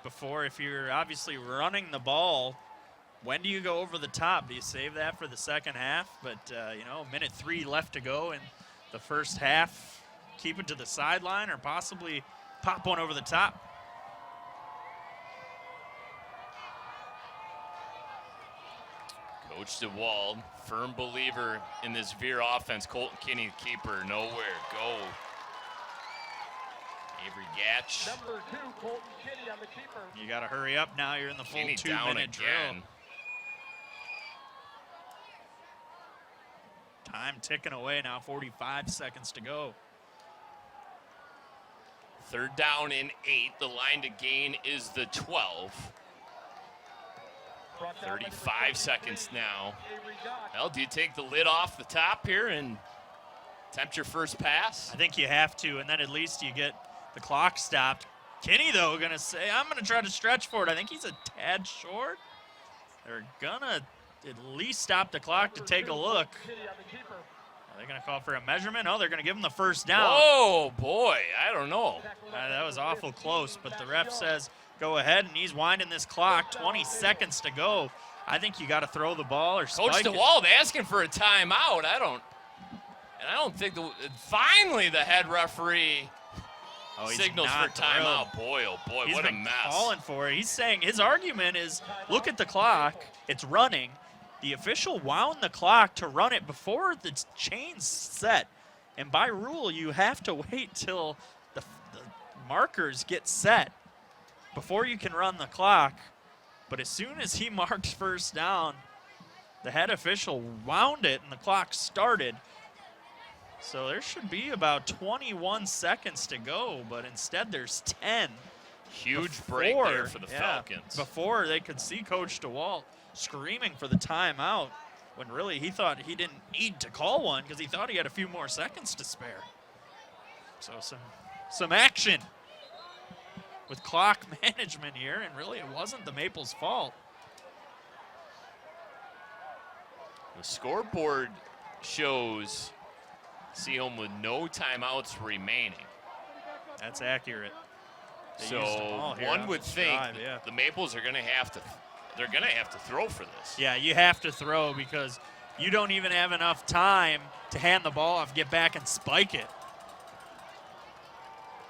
If you're obviously running the ball, when do you go over the top? Do you save that for the second half? But, minute 3 left to go in the first half. Keep it to the sideline or possibly pop one over the top. Coach DeWald, firm believer in this Veer offense. Colton Kinney, keeper, nowhere. Go. Avery Gatch. Number 2, Colton Kinney on the keeper. You got to hurry up now. You're in the full Kinney down 2-minute drill. again. Time ticking away now, 45 seconds to go. 3rd down and 8. The line to gain is the 12. 35 seconds now. Well, do you take the lid off the top here and attempt your first pass? I think you have to, and then at least you get the clock stopped. Kenny, though, going to say, I'm going to try to stretch for it. I think he's a tad short. They're going to at least stop the clock to take a look. Are they going to call for a measurement? Oh, they're going to give him the first down. Oh, boy, I don't know. That was awful close, but the ref says go ahead, and he's winding this clock. 20 seconds to go. I think you got to throw the ball or spike Coach it. DeWald asking for a timeout. I don't think finally the head referee signals for timeout. Boy, oh boy, He's what a been mess. calling for it. He's saying his argument is, look at the clock. It's running. The official wound the clock to run it before the chain's set. And by rule, you have to wait till the markers get set before you can run the clock. But as soon as he marked first down, the head official wound it and the clock started. So there should be about 21 seconds to go, but instead there's 10. Huge break there for the Falcons. Before they could see Coach DeWalt screaming for the timeout, when really he thought he didn't need to call one because he thought he had a few more seconds to spare. So some action with clock management here, and really it wasn't the Maples' fault. The scoreboard shows Seaholm with no timeouts remaining. That's accurate. They So used them all here one on would this think drive, yeah. the Maples are going to have to throw for this. Yeah, you have to throw because you don't even have enough time to hand the ball off, get back and spike it.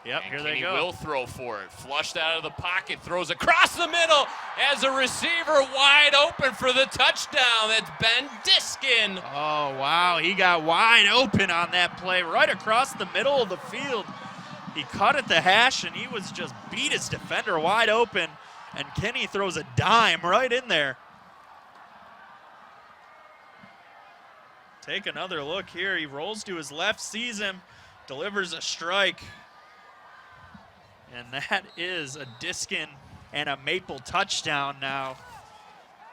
Yep, And here Kenny they go. will throw for it. Flushed out of the pocket, throws across the middle as a receiver wide open for the touchdown. That's Ben Diskin. Oh, wow, he got wide open on that play right across the middle of the field. He cut at the hash, and he was just beat his defender wide open, and Kenny throws a dime right in there. Take another look here. He rolls to his left, sees him, delivers a strike. And that is a Diskin and a Maple touchdown now.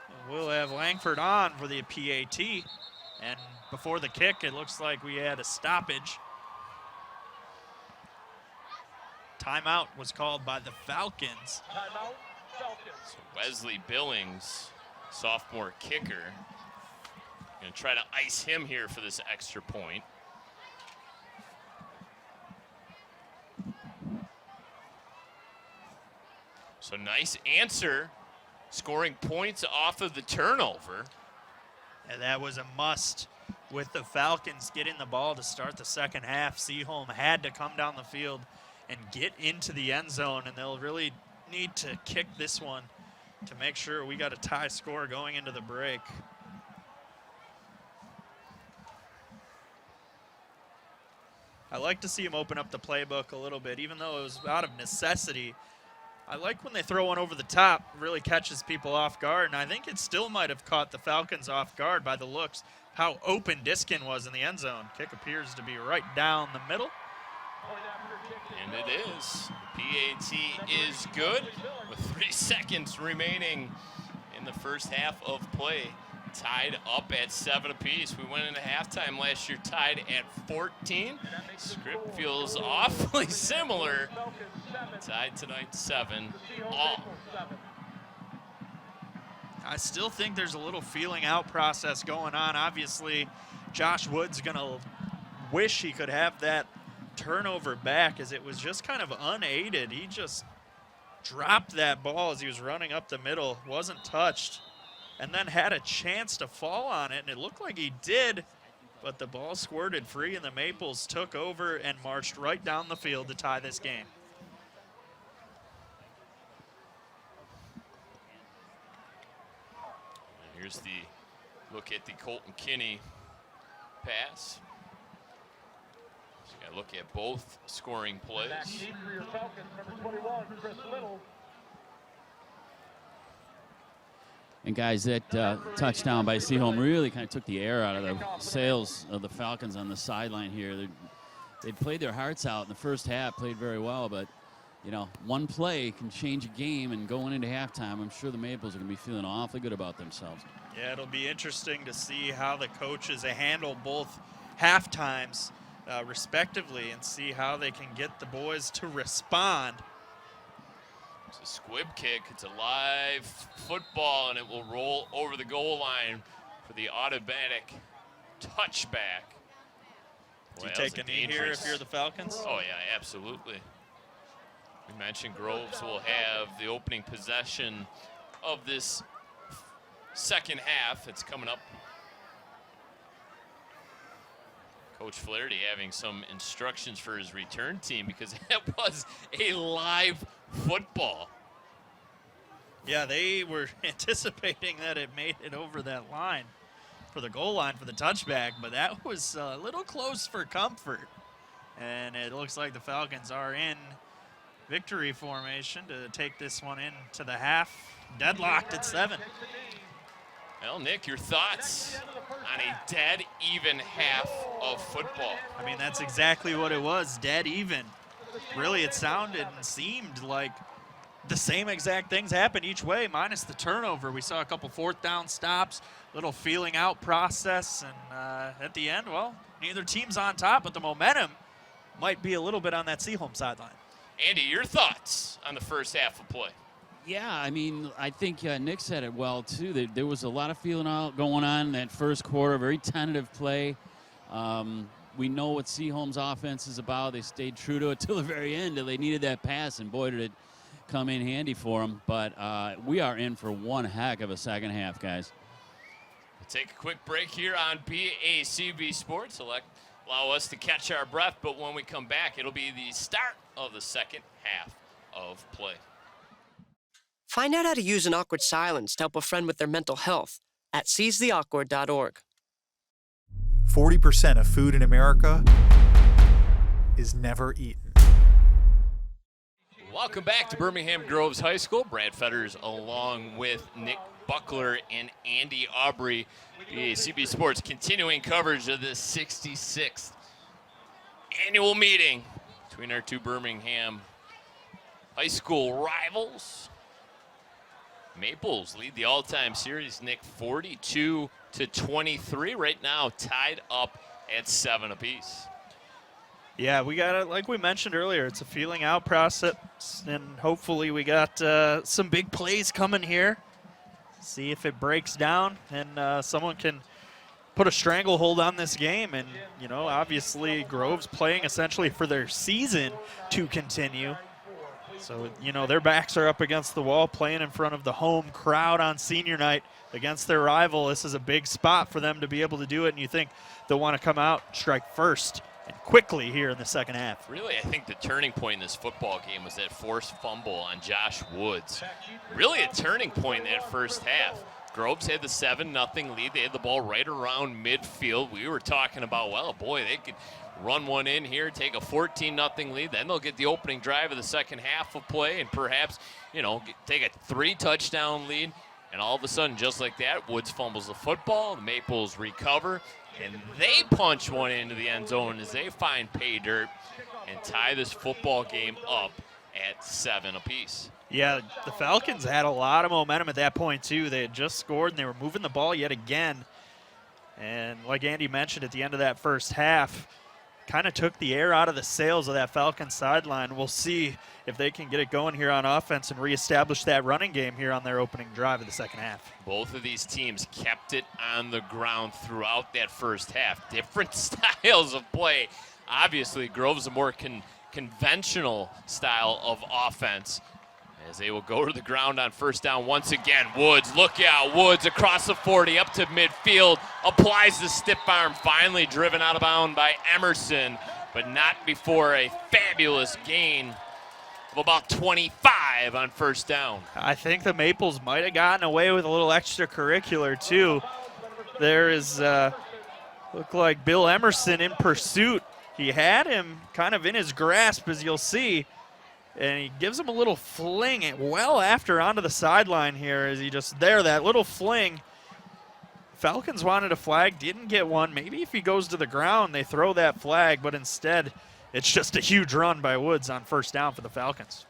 And we'll have Langford on for the PAT. And before the kick, it looks like we had a stoppage. Timeout was called by the Falcons. Timeout, Falcons. So Wesley Billings, sophomore kicker, going to try to ice him here for this extra point. So nice answer, scoring points off of the turnover. And that was a must with the Falcons getting the ball to start the second half. Seaholm had to come down the field and get into the end zone, and they'll really need to kick this one to make sure we got a tie score going into the break. I like to see him open up the playbook a little bit, even though it was out of necessity. I like when they throw one over the top, really catches people off guard, and I think it still might have caught the Falcons off guard by the looks, how open Diskin was in the end zone. Kick appears to be right down the middle. And it is. PAT is good with 3 seconds remaining in the first half of play. Tied up at 7 apiece. We went into halftime last year tied at 14. Script feels awfully similar. Tied tonight 7 all. I still think there's a little feeling out process going on. Obviously, Josh Wood's going to wish he could have that turnover back, as it was just kind of unaided. He just dropped that ball as he was running up the middle, wasn't touched, and then had a chance to fall on it, and it looked like he did, but the ball squirted free, and the Maples took over and marched right down the field to tie this game. And here's the look at the Colton Kinney pass. So you got to look at both scoring plays. Back deep for your Falcons, number 21, Chris Little. And guys, that touchdown by Seaholm really kind of took the air out of the sails of the Falcons on the sideline here. They played their hearts out in the first half, played very well, but you know, one play can change a game, and going into halftime, I'm sure the Maples are going to be feeling awfully good about themselves. Yeah, it'll be interesting to see how the coaches handle both halftimes respectively and see how they can get the boys to respond. It's a squib kick. It's a live football, and it will roll over the goal line for the automatic touchback. Do you take a knee here if you're the Falcons? Oh, yeah, absolutely. We mentioned Groves will have the opening possession of this second half. It's coming up. Coach Flaherty having some instructions for his return team because that was a live football. Yeah, they were anticipating that it made it over that line for the goal line for the touchback, but that was a little close for comfort. And it looks like the Falcons are in victory formation to take this one into the half. Deadlocked at 7. Well, Nick, your thoughts on a dead even half of football? I mean, that's exactly what it was, dead even. Really, it sounded and seemed like the same exact things happened each way, minus the turnover. We saw a couple fourth down stops, little feeling out process, and at the end, well, neither team's on top, but the momentum might be a little bit on that Seaholm sideline. Andy, your thoughts on the first half of play? Yeah, I mean, I think Nick said it well, too. There was a lot of feeling out going on in that first quarter, very tentative play. We know what Seaholm's offense is about. They stayed true to it till the very end. They needed that pass, and boy, did it come in handy for them. But we are in for one heck of a second half, guys. We'll take a quick break here on BACB Sports. Allow us to catch our breath, but when we come back, it'll be the start of the second half of play. Find out how to use an awkward silence to help a friend with their mental health at seizetheawkward.org. 40% of food in America is never eaten. Welcome back to Birmingham Groves High School. Brad Fetters along with Nick Buckler and Andy Aubrey. BACB Sports continuing coverage of the 66th annual meeting between our two Birmingham high school rivals. Maples lead the all-time series, Nick, 42-23. Right now, tied up at 7 apiece. Yeah, we got it. Like we mentioned earlier, it's a feeling out process, and hopefully we got some big plays coming here. See if it breaks down and someone can put a stranglehold on this game. And, you know, obviously Groves playing essentially for their season to continue. So, you know, their backs are up against the wall, playing in front of the home crowd on senior night against their rival. This is a big spot for them to be able to do it, and you think they'll want to come out, strike first, and quickly here in the second half. Really, I think the turning point in this football game was that forced fumble on Josh Woods. Really a turning point in that first half. Groves had the 7-0 lead. They had the ball right around midfield. We were talking about, well, boy, they could run one in here, take a 14-0 lead. Then they'll get the opening drive of the second half of play and perhaps, you know, take a 3-touchdown lead. And all of a sudden, just like that, Woods fumbles the football. The Maples recover, and they punch one into the end zone as they find pay dirt and tie this football game up at 7 apiece. Yeah, the Falcons had a lot of momentum at that point, too. They had just scored, and they were moving the ball yet again. And like Andy mentioned at the end of that first half, kind of took the air out of the sails of that Falcons sideline. We'll see if they can get it going here on offense and reestablish that running game here on their opening drive of the second half. Both of these teams kept it on the ground throughout that first half. Different styles of play. Obviously, Groves a more conventional style of offense, as they will go to the ground on first down once again. Woods, look out, Woods across the 40 up to midfield, applies the stiff arm, finally driven out of bounds by Emerson, but not before a fabulous gain of about 25 on first down. I think the Maples might have gotten away with a little extracurricular too. There is, look like Bill Emerson in pursuit. He had him kind of in his grasp, as you'll see, and he gives him a little fling well after onto the sideline here as he just there, that little fling. Falcons wanted a flag, didn't get one. Maybe if he goes to the ground, they throw that flag, but instead it's just a huge run by Woods on first down for the Falcons.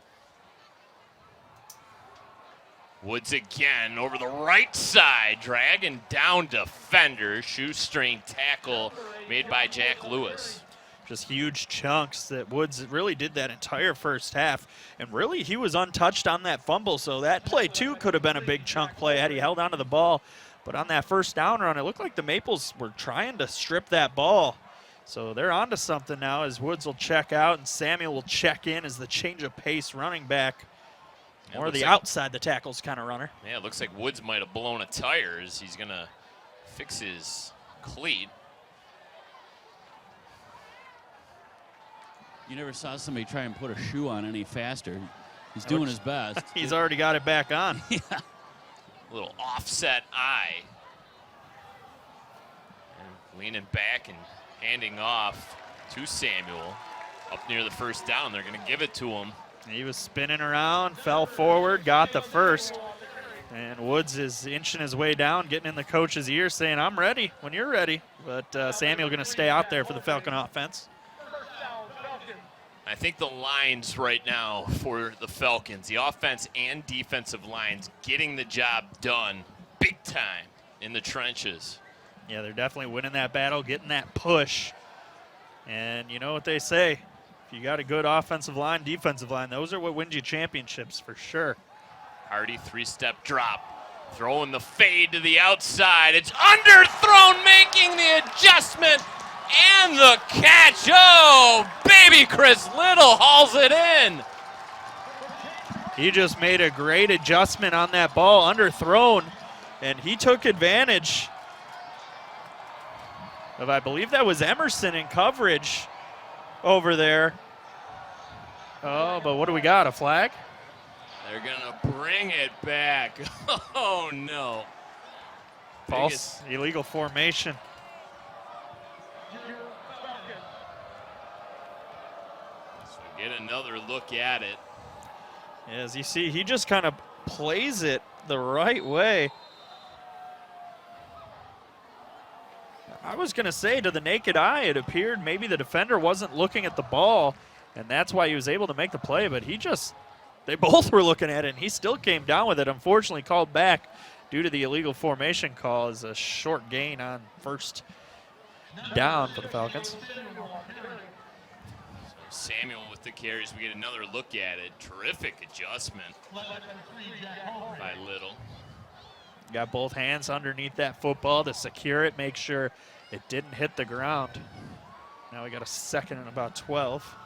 Woods again over the right side, dragging down defender. Shoestring tackle made by Jack Lewis. Just huge chunks that Woods really did that entire first half. And really, he was untouched on that fumble, so that play, too, could have been a big chunk play had he held onto the ball. But on that first down run, it looked like the Maples were trying to strip that ball. So they're onto something now as Woods will check out and Samuel will check in as the change of pace running back. Or the outside the tackles kind of runner. Yeah, it looks like Woods might have blown a tire as he's going to fix his cleat. You never saw somebody try and put a shoe on any faster. He's doing his best. He's already got it back on. Yeah. A little offset eye. And leaning back and handing off to Samuel up near the first down. They're going to give it to him. He was spinning around, fell forward, got the first. And Woods is inching his way down, getting in the coach's ear, saying, I'm ready when you're ready. But Samuel going to stay out there for the Falcon offense. I think the lines right now for the Falcons, the offense and defensive lines, getting the job done big time in the trenches. Yeah, they're definitely winning that battle, getting that push. And you know what they say, if you got a good offensive line, defensive line, those are what wins you championships for sure. Hardy, three-step drop, throwing the fade to the outside. It's underthrown, making the adjustment. And the catch, oh, baby Chris Little hauls it in. He just made a great adjustment on that ball, underthrown, and he took advantage of, I believe that was Emerson in coverage over there. Oh, but what do we got, a flag? They're gonna bring it back. Oh no. False illegal formation. Get another look at it. As you see, he just kind of plays it the right way. I was going to say, to the naked eye, it appeared maybe the defender wasn't looking at the ball, and that's why he was able to make the play, but they both were looking at it, and he still came down with it. Unfortunately called back due to the illegal formation call as a short gain on first down for the Falcons. Samuel with the carries. We get another look at it. Terrific adjustment by Little. Got both hands underneath that football to secure it, make sure it didn't hit the ground. Now we got a second and about 12.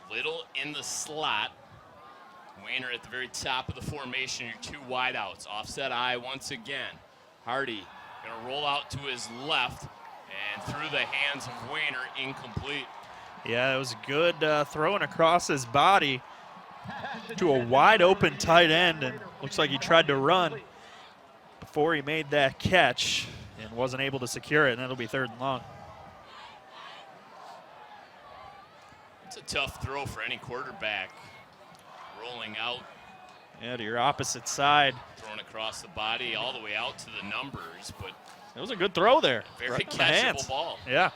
Little in the slot. Wayner at the very top of the formation. Your two wideouts. Offset eye once again. Hardy going to roll out to his left and through the hands of Wayner, incomplete. Yeah, it was good throwing across his body to a wide open tight end, and looks like he tried to run before he made that catch and wasn't able to secure it, and it'll be 3rd and long. It's a tough throw for any quarterback. Rolling out. Yeah, to your opposite side. Thrown across the body all the way out to the numbers, but it was a good throw there. Very right catchable ball. Yeah,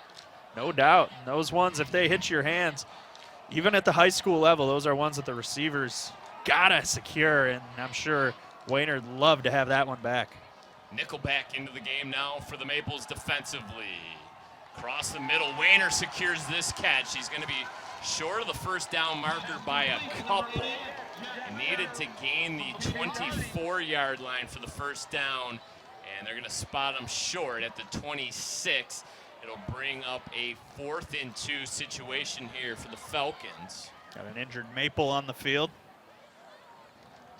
no doubt. And those ones, if they hit your hands, even at the high school level, those are ones that the receivers gotta secure, and I'm sure Wayner would love to have that one back. Nickelback into the game now for the Maples defensively. Across the middle, Wayner secures this catch. He's going to be short of the first down marker by a couple. He needed to gain the 24-yard line for the first down, and they're going to spot him short at the 26. It'll bring up a 4th and 2 situation here for the Falcons. Got an injured Maple on the field.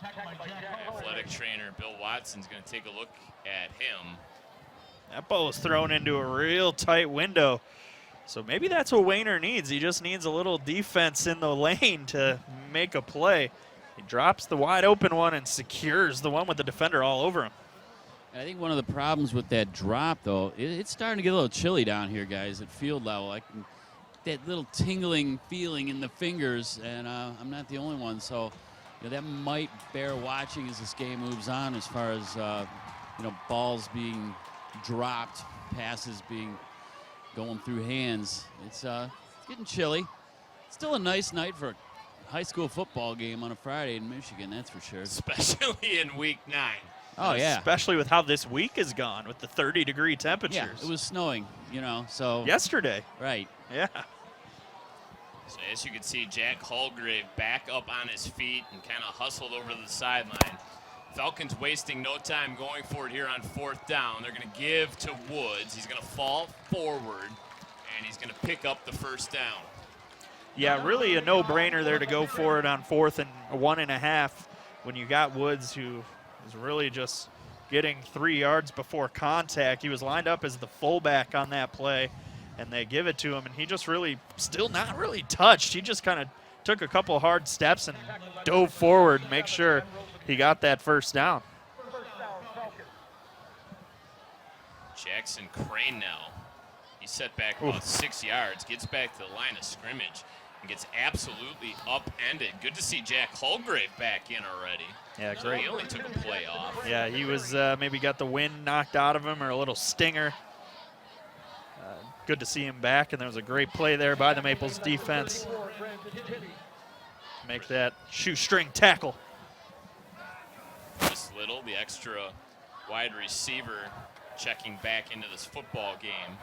Athletic trainer Bill Watson's going to take a look at him. That ball was thrown into a real tight window. So maybe that's what Wayner needs. He just needs a little defense in the lane to make a play. He drops the wide open one and secures the one with the defender all over him. I think one of the problems with that drop, though, it's starting to get a little chilly down here, guys, at field level. I can that little tingling feeling in the fingers, and I'm not the only one. So, that might bear watching as this game moves on, as far as balls being dropped, passes going through hands. It's getting chilly. Still a nice night for high school football game on a Friday in Michigan, that's for sure. Especially in week 9. Oh, yeah. Especially with how this week has gone with the 30-degree temperatures. Yeah, it was snowing, you know, so. Yesterday. Right. Yeah. So as you can see, Jack Holgrave back up on his feet and kind of hustled over to the sideline. Falcons wasting no time going for it here on 4th down. They're going to give to Woods. He's going to fall forward, and he's going to pick up the 1st down. Yeah, really a no-brainer there to go for it on 4th and 1.5 when you got Woods, who was really just getting 3 yards before contact. He was lined up as the fullback on that play, and they give it to him, and he just really still not really touched. He just kind of took a couple hard steps and dove forward and make sure he got that 1st down. Jackson Crane now. He's set back about 6 yards, gets back to the line of scrimmage, and gets absolutely upended. Good to see Jack Holgrave back in already. Yeah, So great. he only took a play off. Yeah, he was maybe got the wind knocked out of him or a little stinger. Good to see him back, and there was a great play there by the Maples defense. Make that shoestring tackle. Chris Little, the extra wide receiver, checking back into this football game.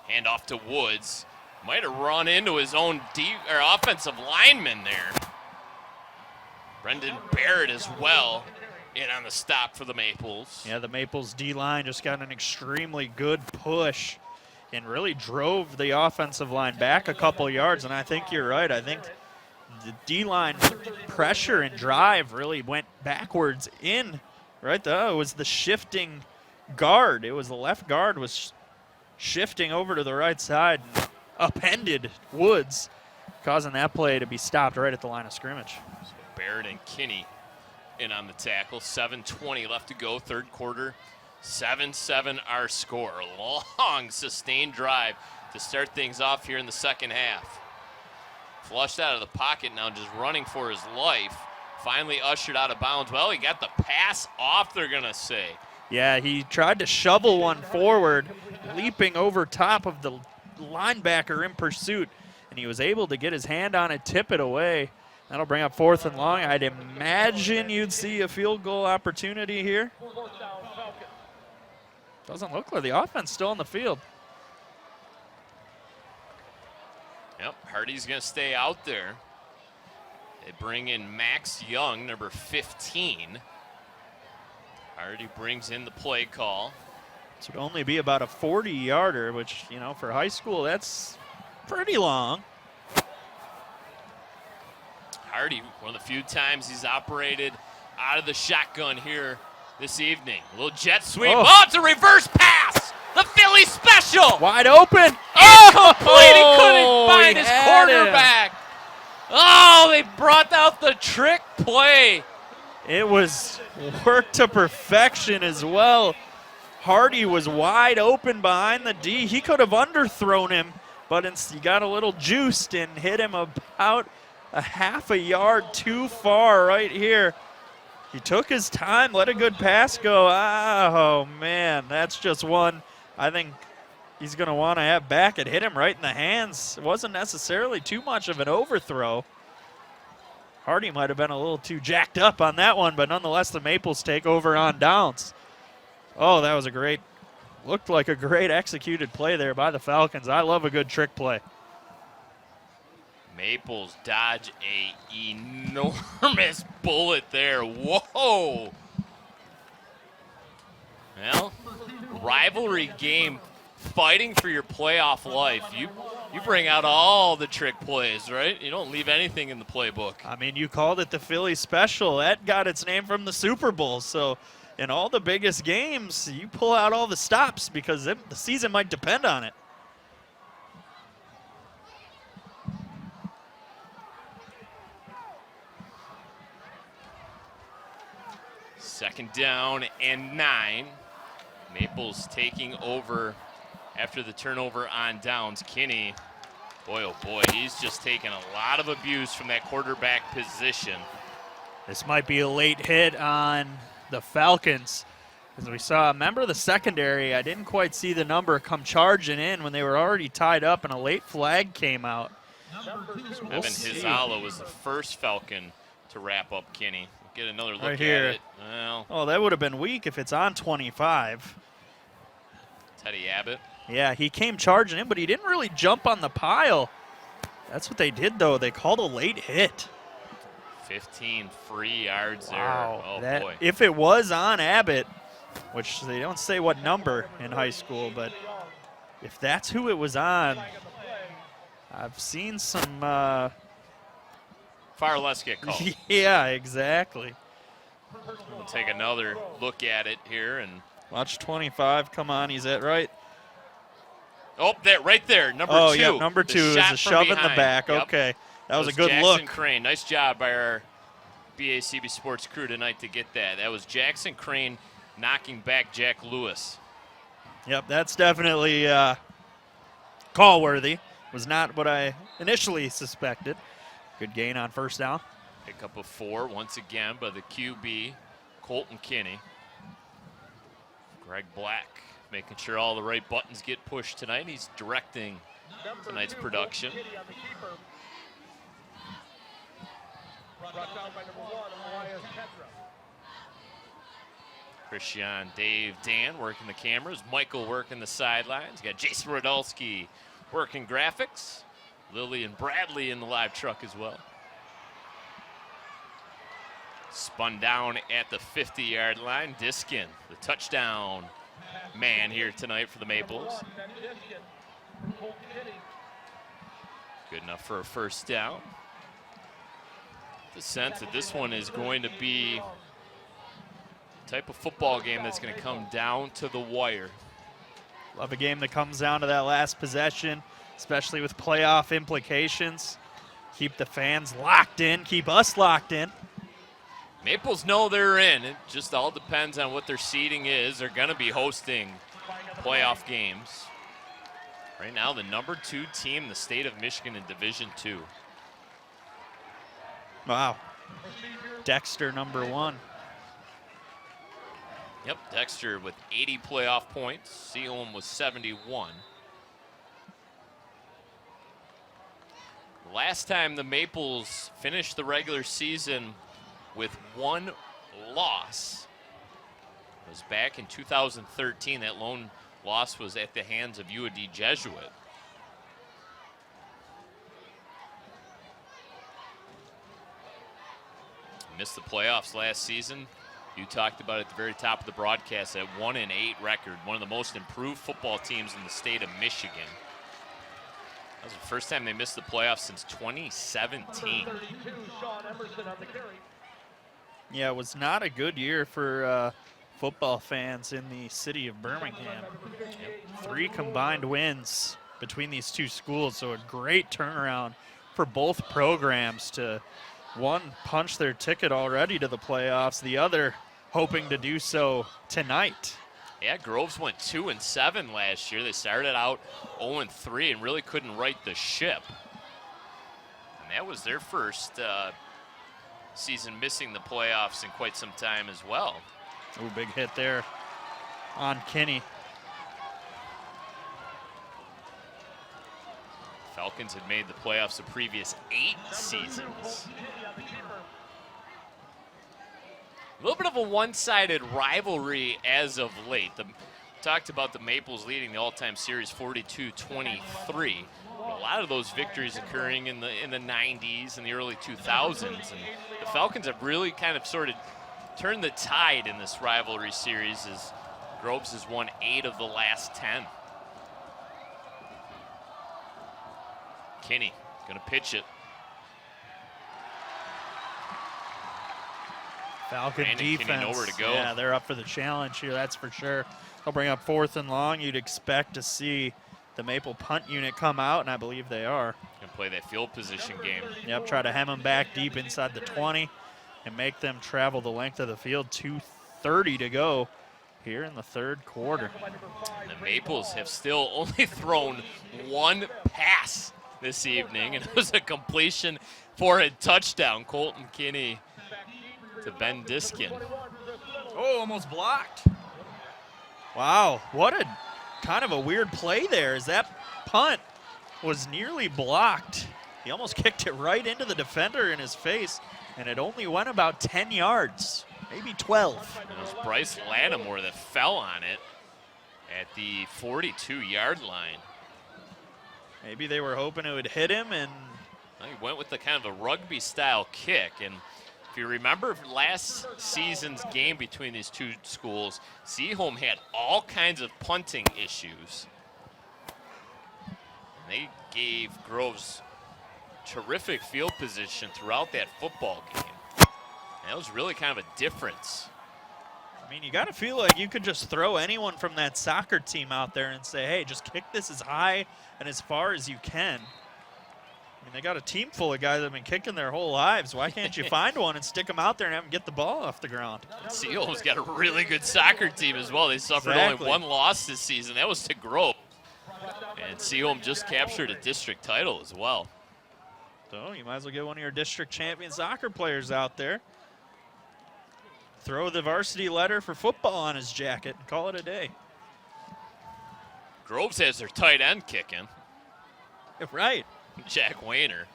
Hand off to Woods. Might have run into his own offensive lineman there. Brendan Barrett as well in on the stop for the Maples. Yeah, the Maples D-line just got an extremely good push and really drove the offensive line back a couple yards, and I think you're right. I think the D-line pressure and drive really went backwards in, right? It was the shifting guard. It was the left guard was shifting over to the right side and upended Woods, causing that play to be stopped right at the line of scrimmage. So Barrett and Kinney in on the tackle. 7:20 left to go, 3rd quarter. 7-7 our score. A long, sustained drive to start things off here in the 2nd half. Flushed out of the pocket now, just running for his life. Finally ushered out of bounds. Well, he got the pass off, they're going to say. Yeah, he tried to shovel one forward, leaping over top of the linebacker in pursuit, and he was able to get his hand on it, tip it away. That'll bring up 4th and long. I'd imagine you'd see a field goal opportunity here. Doesn't look like the offense still on the field. Yep, Hardy's going to stay out there. They bring in Max Young, number 15. Hardy brings in the play call. This would only be about a 40-yarder, which, you know, for high school, that's pretty long. Hardy, one of the few times he's operated out of the shotgun here this evening. A little jet sweep. Oh, it's a reverse pass. The Philly special. Wide open. Incomplete. He couldn't find his quarterback. Oh, they brought out the trick play. It was worked to perfection as well. Hardy was wide open behind the D. He could have underthrown him, but he got a little juiced and hit him about a half a yard too far right here. He took his time, let a good pass go. Oh, man, that's just one I think he's going to want to have back. It hit him right in the hands. It wasn't necessarily too much of an overthrow. Hardy might have been a little too jacked up on that one, but nonetheless, the Maples take over on downs. Oh, that was looked like a great executed play there by the Falcons. I love a good trick play. Maples dodge a enormous bullet there. Whoa. Well, rivalry game, fighting for your playoff life. You bring out all the trick plays, right? You don't leave anything in the playbook. I mean, you called it the Philly special. That got its name from the Super Bowl. So in all the biggest games, you pull out all the stops because the season might depend on it. Second down and 9. Maples taking over after the turnover on downs. Kinney, boy, oh boy, he's just taken a lot of abuse from that quarterback position. This might be a late hit on the Falcons. As we saw a member of the secondary, I didn't quite see the number come charging in when they were already tied up and a late flag came out. So Evan Hizala was the first Falcon to wrap up Kinney. Get another look Right at here. it. Well, Oh, that would have been weak if it's on 25. Teddy Abbott. Yeah, he came charging in, but he didn't really jump on the pile. That's what they did, though. They called a late hit. 15 free yards Wow. there. Oh, boy. If it was on Abbott, which they don't say what number in high school, but if that's who it was on, I've seen some. Far less get called. Yeah, exactly. We'll take another look at it here. And Watch 25 come on. He's at right. oh, that right there, number Oh, 2. yeah, number The 2 is shot a from shove in the behind. back. Yep. Okay, that was a That good Jackson look. Crane. Nice job by our BACB Sports crew tonight to get that. That was Jackson Crane knocking back Jack Lewis. Yep, that's definitely call worthy. Was not what I initially suspected. Good gain on first down. Pick up a 4 once again by the QB, Colton Kinney. Greg Black making sure all the right buttons get pushed tonight. He's directing tonight's production. Christian, Dave, Dan working the cameras. Michael working the sidelines. Got Jason Rodolski working graphics. Lily and Bradley in the live truck as well. Spun down at the 50-yard line. Diskin, the touchdown man here tonight for the Maples. Good enough for a first down. The sense that this one is going to be the type of football game that's going to come down to the wire. Love a game that comes down to that last possession, especially with playoff implications. Keep the fans locked in, keep us locked in. Maples know they're in. It just all depends on what their seeding is. They're going to be hosting playoff games. Right now, the number 2 team in the state of Michigan in Division II. Wow. Dexter, number 1. Yep, Dexter with 80 playoff points. Seaholm with 71. Last time the Maples finished the regular season with 1 loss was back in 2013. That lone loss was at the hands of UAD Jesuit. Missed the playoffs last season. You talked about it at the very top of the broadcast, that 1-8 record, one of the most improved football teams in the state of Michigan. That was the first time they missed the playoffs since 2017. Yeah, it was not a good year for football fans in the city of Birmingham. 3 combined wins between these two schools, so a great turnaround for both programs to, one, punch their ticket already to the playoffs, the other hoping to do so tonight. Yeah, Groves went 2-7 last year. They started out 0-3 and really couldn't right the ship. And that was their first season missing the playoffs in quite some time as well. Ooh, big hit there on Kinney. Falcons had made the playoffs the previous 8 seasons. A little bit of a one-sided rivalry as of late. Talked about the Maples leading the all-time series 42-23. A lot of those victories occurring in the 90s and the early 2000s. And the Falcons have really kind of sort of turned the tide in this rivalry series as Groves has won 8 of the last 10. Kinney going to pitch it. Falcon Brandon defense. Kinney nowhere to go. Yeah, they're up for the challenge here, that's for sure. They'll bring up 4th and long. You'd expect to see the Maple punt unit come out, and I believe they are. Going to play that field position game. Yep, try to hem them back deep inside the 20 and make them travel the length of the field. 2:30 to go here in the 3rd quarter. The Maples have still only thrown 1 pass this evening, and it was a completion for a touchdown. Colton Kinney to Ben Diskin. Oh, almost blocked. Wow, what a kind of a weird play there, as that punt was nearly blocked. He almost kicked it right into the defender in his face, and it only went about 10 yards, maybe 12. And it was Bryce Lattimore that fell on it at the 42-yard line. Maybe they were hoping it would hit him, and He went with the kind of a rugby-style kick, and if you remember last season's game between these two schools, Seaholm had all kinds of punting issues. And they gave Groves terrific field position throughout that football game. And that was really kind of a difference. I mean, you got to feel like you could just throw anyone from that soccer team out there and say, hey, just kick this as high and as far as you can. I mean, they got a team full of guys that have been kicking their whole lives. Why can't you find one and stick them out there and have them get the ball off the ground? Seaholm's got a really good soccer team as well. They suffered only one loss this season. That was to Grove. And Seaholm just captured a district title as well. So you might as well get one of your district champion soccer players out there. Throw the varsity letter for football on his jacket and call it a day. Groves has their tight end kicking. Right. Jack Wayner.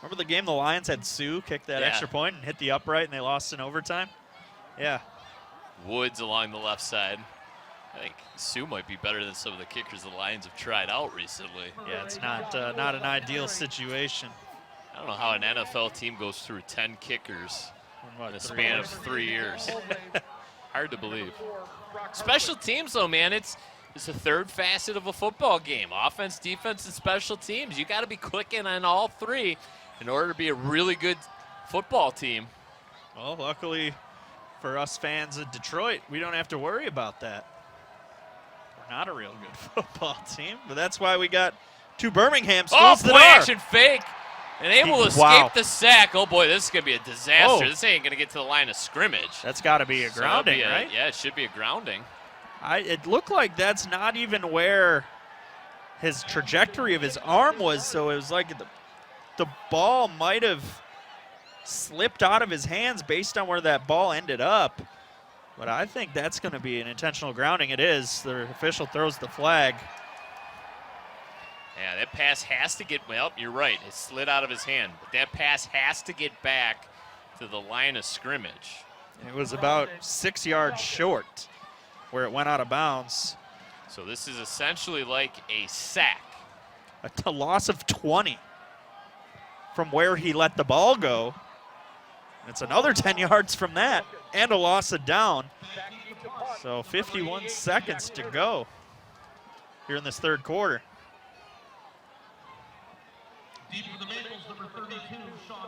Remember the game the Lions had Sue kick that extra point and hit the upright and they lost in overtime? Yeah. Woods along the left side. I think Sue might be better than some of the kickers the Lions have tried out recently. Yeah, it's not an ideal situation. I don't know how an NFL team goes through 10 kickers in a span of 3 years. Hard to believe. Special teams, though, man, it's the third facet of a football game. Offense, defense, and special teams. You got to be clicking on all three in order to be a really good football team. Well, luckily for us fans of Detroit, we don't have to worry about that. We're not a real good football team, but that's why we got two Birmingham schools that play are. action fake. And able to escape the sack. Oh, boy, this is going to be a disaster. This ain't going to get to the line of scrimmage. That's got to be a grounding, right? Yeah, it should be a grounding. It looked like that's not even where his trajectory of his arm was, so it was like the ball might have slipped out of his hands based on where that ball ended up. But I think that's going to be an intentional grounding. It is. The official throws the flag. Yeah, that pass has to get, well, you're right. It slid out of his hand. But that pass has to get back to the line of scrimmage. It was about 6 yards short where it went out of bounds. So this is essentially like a sack. A loss of 20 from where he let the ball go. It's another 10 yards from that and a loss of down. So 51 seconds to go here in this third quarter.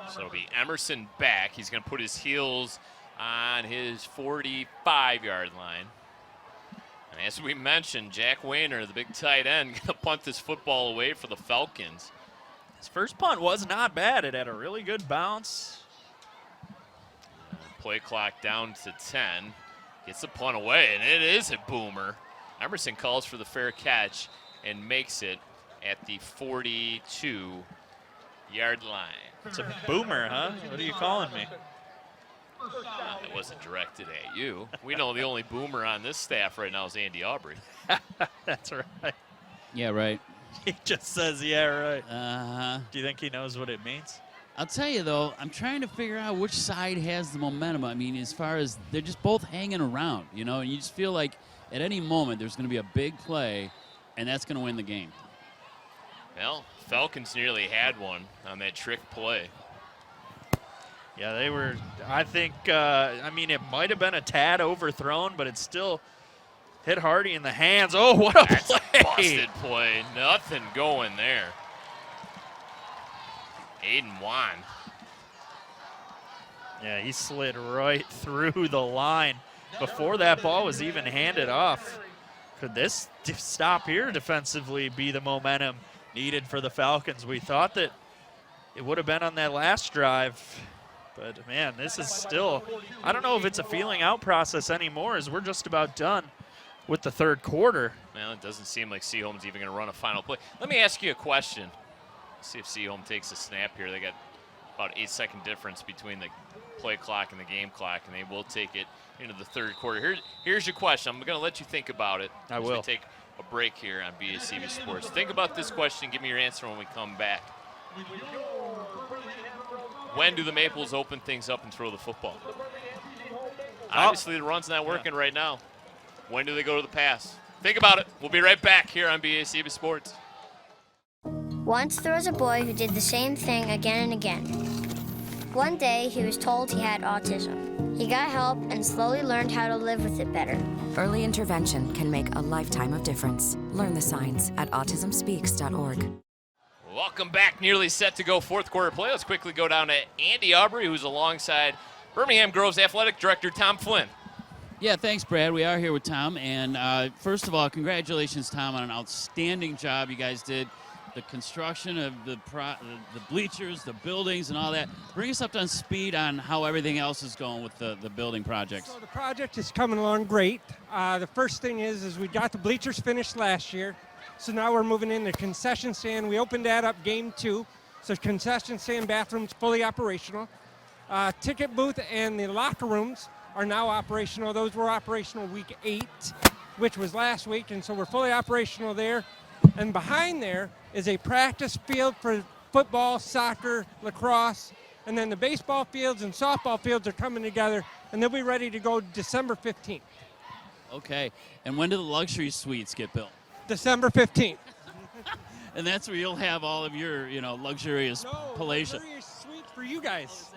So it'll be Emerson back. He's going to put his heels on his 45-yard line. And as we mentioned, Jack Wayner, the big tight end, going to punt this football away for the Falcons. His first punt was not bad. It had a really good bounce. Play clock down to 10. Gets the punt away, and it is a boomer. Emerson calls for the fair catch and makes it at the 42-yard line. It's a boomer, huh? What are you calling me? It wasn't directed at you. We know the only boomer on this staff right now is Andy Aubrey. That's right. Yeah, right. He just says, yeah, right. Uh-huh. Do you think he knows what it means? I'll tell you, though, I'm trying to figure out which side has the momentum. I mean, as far as they're just both hanging around, you know, and you just feel like at any moment there's going to be a big play, and that's going to win the game. Well, Falcons nearly had one on that trick play. Yeah, they were, I think, I mean, it might have been a tad overthrown, but it still hit Hardy in the hands. Oh, what a That's play. a busted play. Nothing going there. Aiden Wan. Yeah, he slid right through the line before that ball was even handed off. Could this stop here defensively be the momentum needed for the Falcons? We thought that it would have been on that last drive. But, man, this is still, I don't know if it's a feeling out process anymore, as we're just about done with the third quarter. Well, it doesn't seem like Seaholm's even going to run a final play. Let me ask you a question. See if Seaholm takes a snap here. They got about 8-second difference between the play clock and the game clock, and they will take it into the third quarter. Here's your question. I'm going to let you think about it. I as will. we take a break here on BACB Sports. Think about this question. Give me your answer when we come back. When do the Maples open things up and throw the football? Obviously, the run's not working right now. When do they go to the pass? Think about it. We'll be right back here on BACB Sports. Once there was a boy who did the same thing again and again. One day, he was told he had autism. He got help and slowly learned how to live with it better. Early intervention can make a lifetime of difference. Learn the signs at autismspeaks.org. Welcome back. Nearly set to go fourth quarter play. Let's quickly go down to Andy Aubrey, who's alongside Birmingham Groves Athletic Director Tom Flynn. Yeah, thanks, Brad. We are here with Tom. And first of all, congratulations, Tom, on an outstanding job you guys did. The construction of the bleachers, the buildings, and all that. Bring us up to speed on how everything else is going with the building projects. So the project is coming along great. The first thing is we got the bleachers finished last year. So now we're moving into concession stand. We opened that up game 2. So concession stand bathrooms fully operational. Ticket booth and the locker rooms are now operational. Those were operational week 8, which was last week. And so we're fully operational there. And behind there is a practice field for football, soccer, lacrosse, and then the baseball fields and softball fields are coming together, and they'll be ready to go December 15th. Okay. And when do the luxury suites get built? December 15th. And that's where you'll have all of your, luxurious palatial. Luxurious suites for you guys.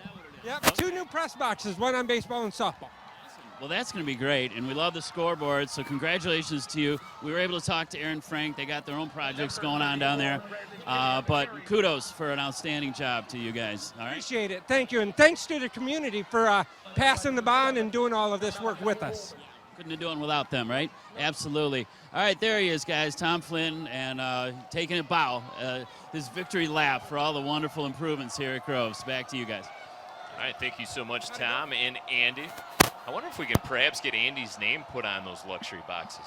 Yep, 2 new press boxes, one on baseball and softball. Well, that's going to be great, and we love the scoreboard, so congratulations to you. We were able to talk to Aaron Frank. They got their own projects going on down there, but kudos for an outstanding job to you guys. All right? Appreciate it. Thank you, and thanks to the community for passing the bond and doing all of this work with us. Couldn't have done without them, right? Absolutely. All right, there he is, guys, Tom Flynn, and taking a bow, his victory lap for all the wonderful improvements here at Groves. Back to you guys. All right, thank you so much, Tom and Andy. I wonder if we can perhaps get Andy's name put on those luxury boxes.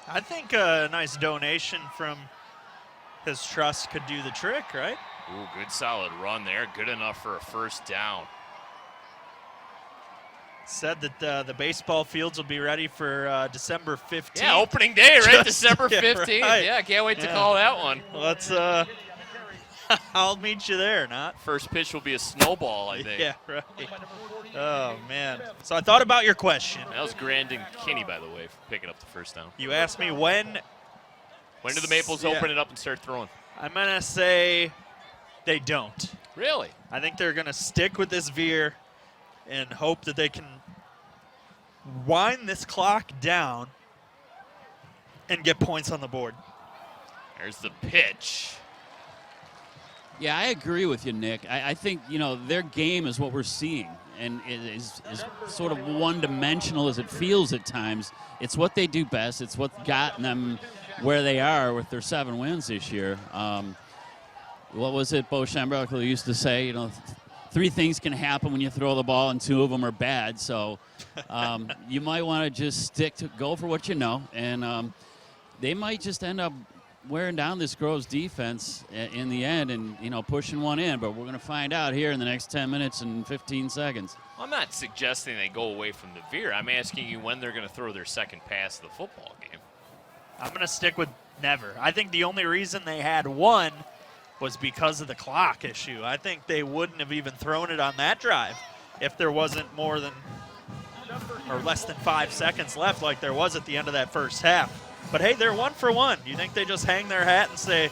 I think a nice donation from his trust could do the trick, right? Ooh, good solid run there. Good enough for a first down. Said that the baseball fields will be ready for December 15th. Yeah, opening day, right? December 15th. Right. Yeah, can't wait to call that one. Let's, I'll meet you there, not? First pitch will be a snowball, I think. Yeah, right. Oh, man. So I thought about your question. That was Grandin Kinney, by the way, for picking up the first down. You asked me when. When do the Maples open it up and start throwing? I'm going to say they don't. Really? I think they're going to stick with this veer and hope that they can wind this clock down and get points on the board. There's the pitch. Yeah, I agree with you, Nick. I think, their game is what we're seeing, and it is sort of one-dimensional as it feels at times. It's what they do best. It's what's gotten them where they are with their 7 wins this year. What was it Bo Schembechler used to say? 3 things can happen when you throw the ball, and 2 of them are bad. So you might want to just go for what you know, and they might just end up wearing down this Groves defense in the end and, pushing one in. But we're going to find out here in the next 10 minutes and 15 seconds. Well, I'm not suggesting they go away from the veer. I'm asking you when they're going to throw their second pass of the football game. I'm going to stick with never. I think the only reason they had one was because of the clock issue. I think they wouldn't have even thrown it on that drive if there wasn't more than or less than 5 seconds left like there was at the end of that first half. But, hey, they're 1 for 1. You think they just hang their hat and say,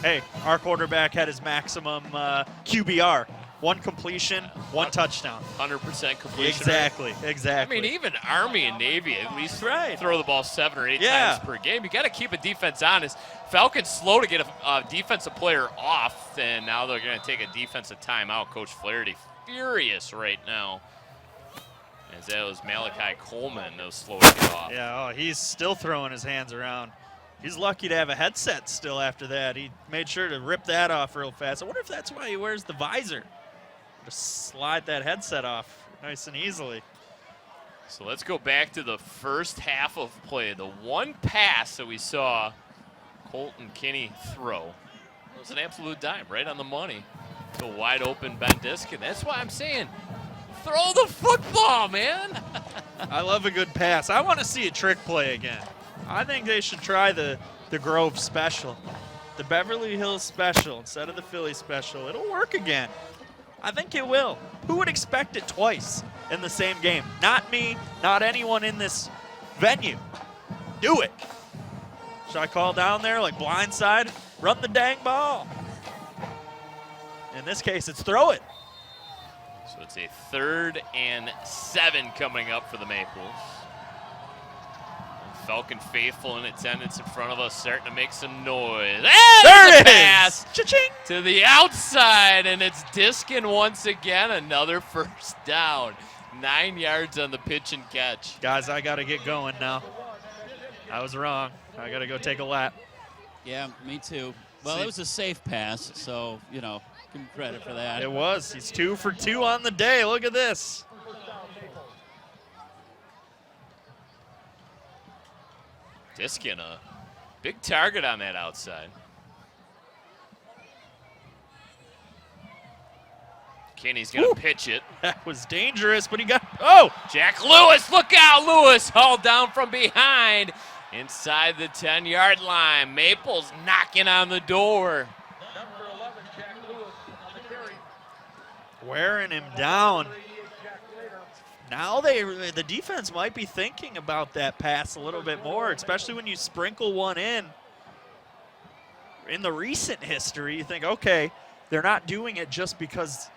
hey, our quarterback had his maximum QBR. 1 completion, 1 touchdown. 100% completion. Exactly. I mean, even Army and Navy at least throw the ball 7 or 8 times per game. You got to keep a defense honest. Falcons slow to get a defensive player off, and now they're going to take a defensive timeout. Coach Flaherty furious right now. As that was Malachi Coleman that was slow to get off. Yeah, he's still throwing his hands around. He's lucky to have a headset still after that. He made sure to rip that off real fast. I wonder if that's why he wears the visor. Just slide that headset off nice and easily. So let's go back to the first half of play. The one pass that we saw Colton Kinney throw was an absolute dime, right on the money to a wide open Ben Diskin. That's why I'm saying Throw the football, man. I love a good pass. I want to see a trick play again. I think they should try the Grove special, the Beverly Hills special instead of the Philly special. It'll work again. I think it will. Who would expect it twice in the same game? Not me, not anyone in this venue. Do it. Should I call down there like blindside? Run the dang ball. In this case, it's throw it. So it's a 3rd and 7 coming up for the Maples. Falcon faithful in attendance in front of us, starting to make some noise. There it is! Pass Cha-ching! to the outside, and it's Diskin once again. Another first down. 9 yards on the pitch and catch. Guys, I got to get going now. I was wrong. I got to go take a lap. Yeah, me too. Well, it was a safe pass, so, you know, give him credit for that. It was. He's 2 for 2 on the day. Look at this. Diskin, a big target on that outside. Kinney's going to pitch it. That was dangerous, but he got, oh! Jack Lewis, look out, Lewis, hauled down from behind inside the 10-yard line. Maples knocking on the door. Number 11, Jack Lewis on the carry. Wearing him down. Now the defense might be thinking about that pass a little bit more, especially when you sprinkle one in. In the recent history, you think, okay, they're not doing it just because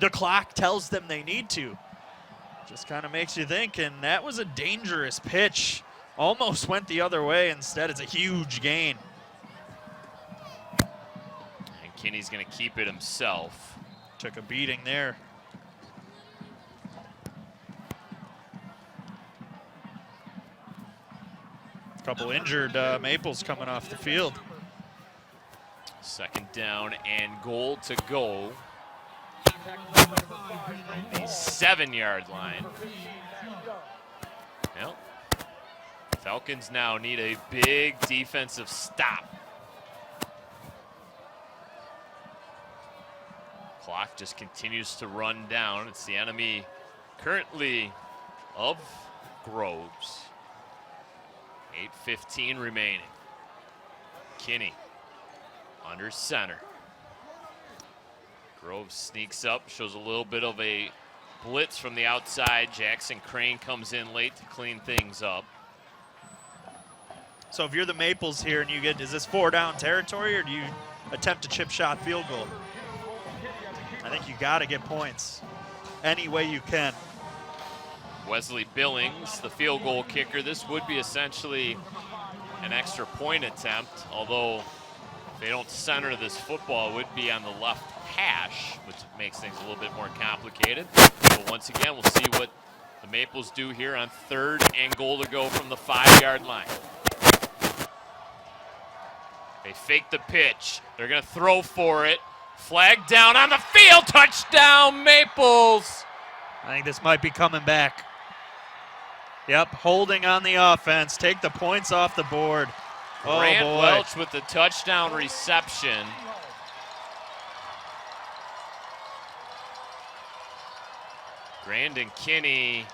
the clock tells them they need to. Just kind of makes you think, and that was a dangerous pitch. Almost went the other way. Instead, it's a huge gain. And Kinney's going to keep it himself. Took a beating there. Couple injured Maples coming off the field. 2nd down and goal to go. The 7-yard line. Well, Falcons now need a big defensive stop. Clock just continues to run down. It's the enemy currently of Groves. 8:15 remaining. Kinney under center. Groves sneaks up, shows a little bit of a blitz from the outside. Jackson Crane comes in late to clean things up. So if you're the Maples here and you get, is this 4-down territory or do you attempt a chip shot field goal? I think you got to get points any way you can. Wesley Billings, the field goal kicker. This would be essentially an extra point attempt, although if they don't center this football, it would be on the left hash, which makes things a little bit more complicated. But once again, we'll see what the Maples do here on 3rd and goal to go from the 5-yard line. They fake the pitch. They're going to throw for it. Flag down on the field. Touchdown, Maples. I think this might be coming back. Yep, holding on the offense. Take the points off the board. Grant oh, boy. Welch with the touchdown reception. Brandon Kinney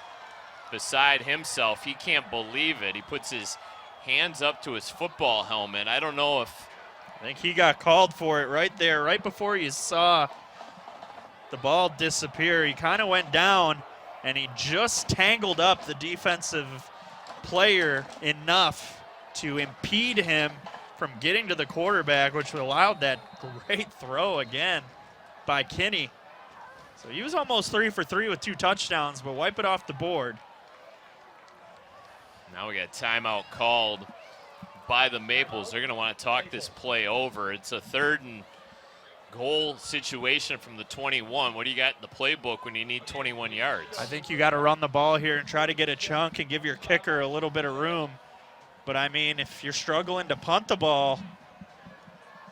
beside himself. He can't believe it. He puts his hands up to his football helmet. I don't know if... I think he got called for it right there, right before you saw the ball disappear. He kind of went down, and he just tangled up the defensive player enough to impede him from getting to the quarterback, which allowed that great throw again by Kinney. So he was almost 3 for 3 with 2 touchdowns, but wipe it off the board. Now we got a timeout called by the Maples. They're going to want to talk this play over. It's a 3rd and goal situation from the 21. What do you got in the playbook when you need 21 yards? I think you got to run the ball here and try to get a chunk and give your kicker a little bit of room. But, I mean, if you're struggling to punt the ball,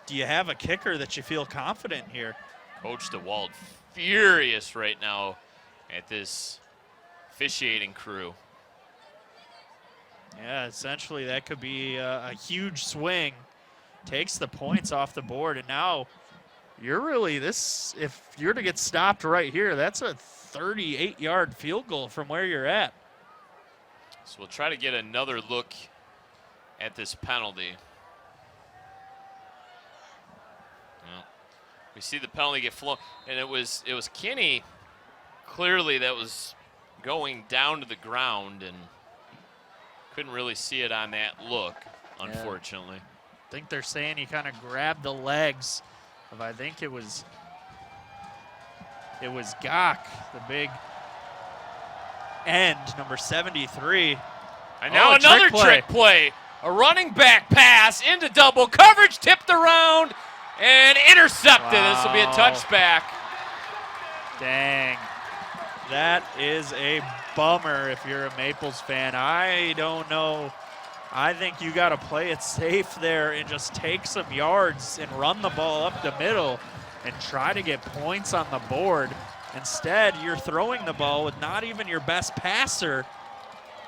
do you have a kicker that you feel confident here? Coach DeWald furious right now at this officiating crew. Yeah, essentially that could be a huge swing. Takes the points off the board, and now you're really if you're to get stopped right here, that's a 38-yard field goal from where you're at. So we'll try to get another look at this penalty. Well, we see the penalty get flown, and it was Kinney clearly that was going down to the ground, and couldn't really see it on that look, unfortunately. I think they're saying he kind of grabbed the legs of, I think it was Gach, the big end, number 73. And now another trick play. A running back pass into double coverage, tipped around, and intercepted. Wow. This will be a touchback. Dang. That is a bummer if you're a Maples fan. I don't know. I think you got to play it safe there and just take some yards and run the ball up the middle and try to get points on the board. Instead, you're throwing the ball with not even your best passer,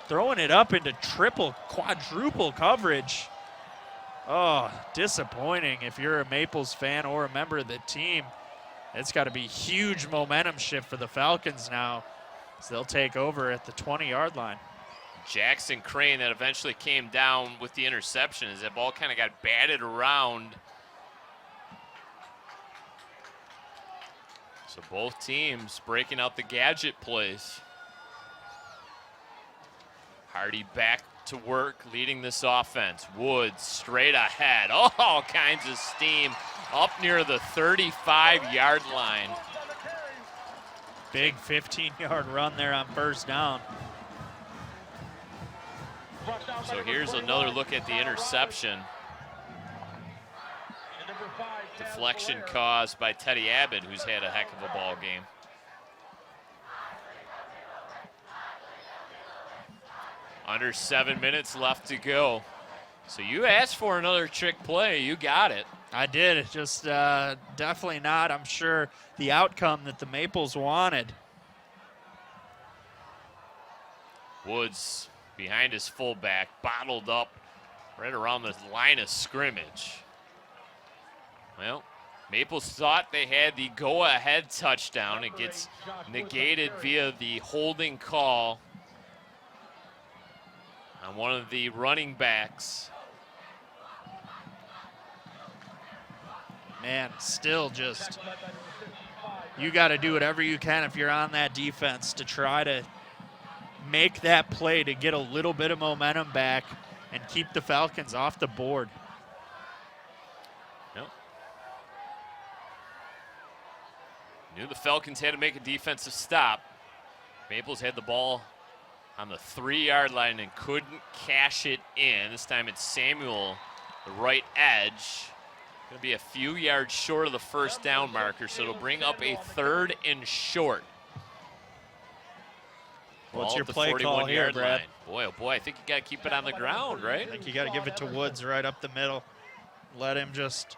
throwing it up into triple, quadruple coverage. Oh, disappointing if you're a Maples fan or a member of the team. It's got to be huge momentum shift for the Falcons now, so they'll take over at the 20-yard line. Jackson Crane that eventually came down with the interception as that ball kind of got batted around. So both teams breaking out the gadget plays. Hardy back to work, leading this offense. Woods straight ahead. All kinds of steam up near the 35-yard line. Big 15-yard run there on first down. So here's another look at the interception. Deflection caused by Teddy Abbott, who's had a heck of a ball game. Under 7 minutes left to go. So you asked for another trick play. You got it. I did. It's just definitely not, I'm sure, the outcome that the Maples wanted. Woods behind his fullback, bottled up right around the line of scrimmage. Well, Maples thought they had the go-ahead touchdown. It gets negated via the holding call on one of the running backs. Man, still just, you got to do whatever you can if you're on that defense to try to make that play to get a little bit of momentum back and keep the Falcons off the board. Yep. Knew the Falcons had to make a defensive stop. Maples had the ball on the 3-yard line and couldn't cash it in. This time it's Samuel, the right edge. Going to be a few yards short of the first down marker, so it'll bring up a 3rd and short. What's your play call here, Brad? Boy, oh boy, I think you got to keep it on the ground, right? I think you got to give it to Woods right up the middle. Let him just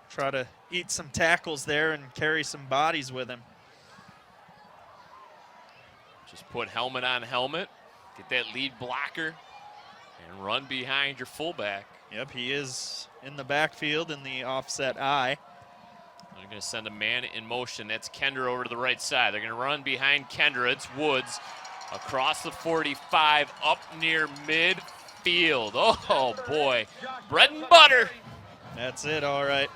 try to eat some tackles there and carry some bodies with him. Just put helmet on helmet, get that lead blocker, and run behind your fullback. Yep, he is in the backfield in the offset eye. They're going to send a man in motion. That's Kendra over to the right side. They're going to run behind Kendra. It's Woods across the 45, up near midfield. Oh, boy. Bread and butter. That's it, all right.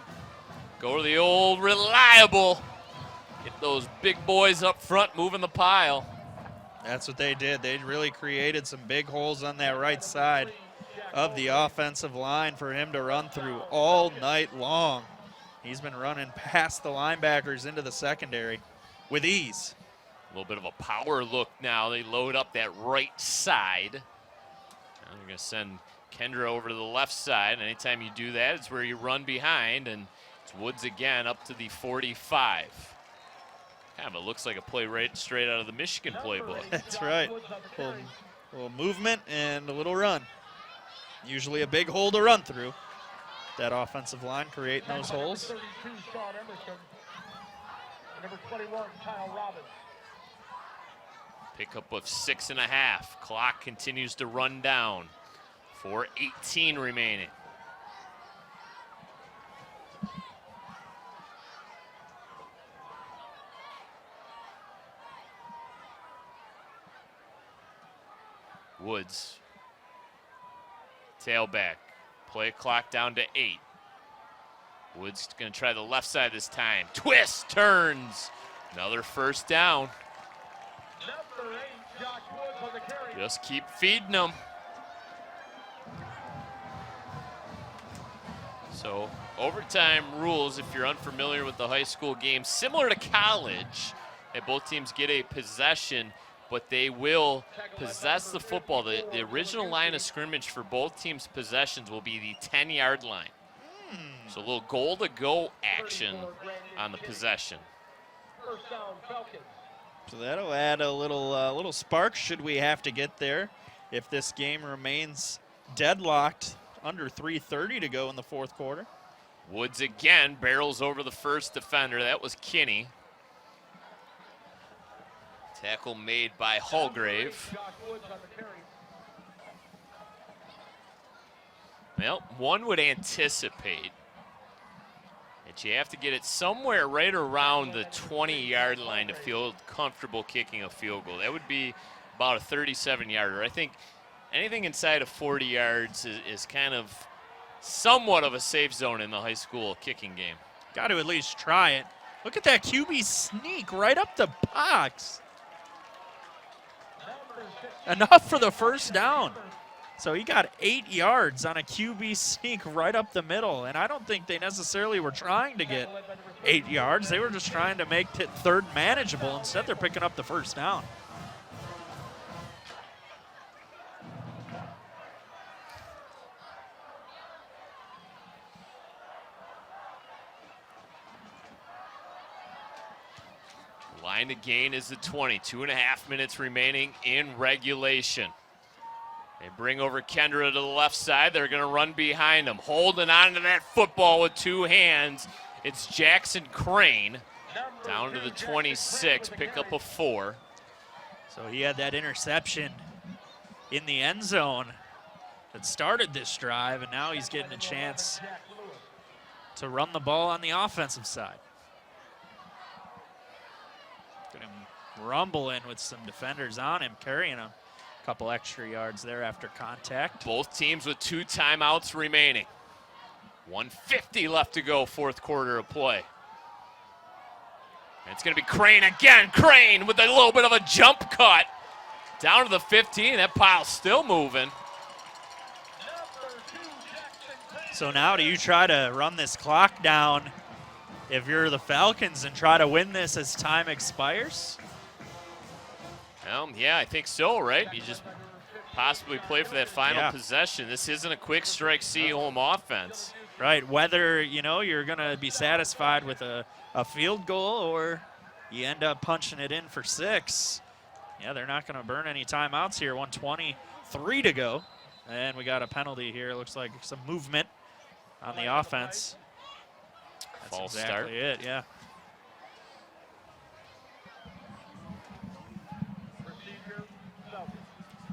Go to the old reliable. Get those big boys up front moving the pile. That's what they did. They really created some big holes on that right side of the offensive line for him to run through all night long. He's been running past the linebackers into the secondary with ease. A little bit of a power look now. They load up that right side. Now they're going to send Kendra over to the left side. Anytime you do that, it's where you run behind, and it's Woods again up to the 45. Kind of, it looks like a play right straight out of the Michigan playbook. That's right. A little movement and a little run. Usually a big hole to run through. That offensive line creating those holes. 32, Sean Emerson. Number 21, Kyle Robbins. Pickup of 6.5. Clock continues to run down. 4:18 remaining. Woods. Tailback. Play clock down to 8. Woods going to try the left side this time. Twist, turns. Another first down. Number 8, Josh Woods on the carry. Just keep feeding them. So overtime rules, if you're unfamiliar with the high school game, similar to college, that both teams get a possession, but they will possess the football. The original line of scrimmage for both teams' possessions will be the 10-yard line. So a little goal-to-go action on the possession. First down, Falcons. So that'll add a little spark should we have to get there if this game remains deadlocked. Under 3:30 to go in the fourth quarter. Woods again barrels over the first defender. That was Kinney. Tackle made by Hallgrave. Well, one would anticipate that you have to get it somewhere right around the 20-yard line to feel comfortable kicking a field goal. That would be about a 37-yarder. I think anything inside of 40 yards is kind of somewhat of a safe zone in the high school kicking game. Got to at least try it. Look at that QB sneak right up the box. Enough for the first down. So he got 8 yards on a QB sneak right up the middle, and I don't think they necessarily were trying to get 8 yards. They were just trying to make it third manageable. Instead, they're picking up the first down. Line to gain is the 20. 2.5 minutes remaining in regulation. They bring over Kendra to the left side. They're going to run behind him. Holding on to that football with 2 hands. It's Jackson Crane down to the 26. Pick up a 4. So he had that interception in the end zone that started this drive, and now he's getting a chance to run the ball on the offensive side. Got him rumbling with some defenders on him, carrying him a couple extra yards there after contact. Both teams with 2 timeouts remaining. 1:50 left to go, fourth quarter of play. And it's going to be Crane again. Crane with a little bit of a jump cut. Down to the 15. That pile's still moving. So now do you try to run this clock down if you're the Falcons and try to win this as time expires? Yeah, I think so, right? You just possibly play for that final possession. This isn't a quick strike see-home offense. Right, whether, you're going to be satisfied with a field goal or you end up punching it in for 6. Yeah, they're not going to burn any timeouts here. 1:23 to go. And we got a penalty here. Looks like some movement on the offense. That's False exactly start. it, yeah.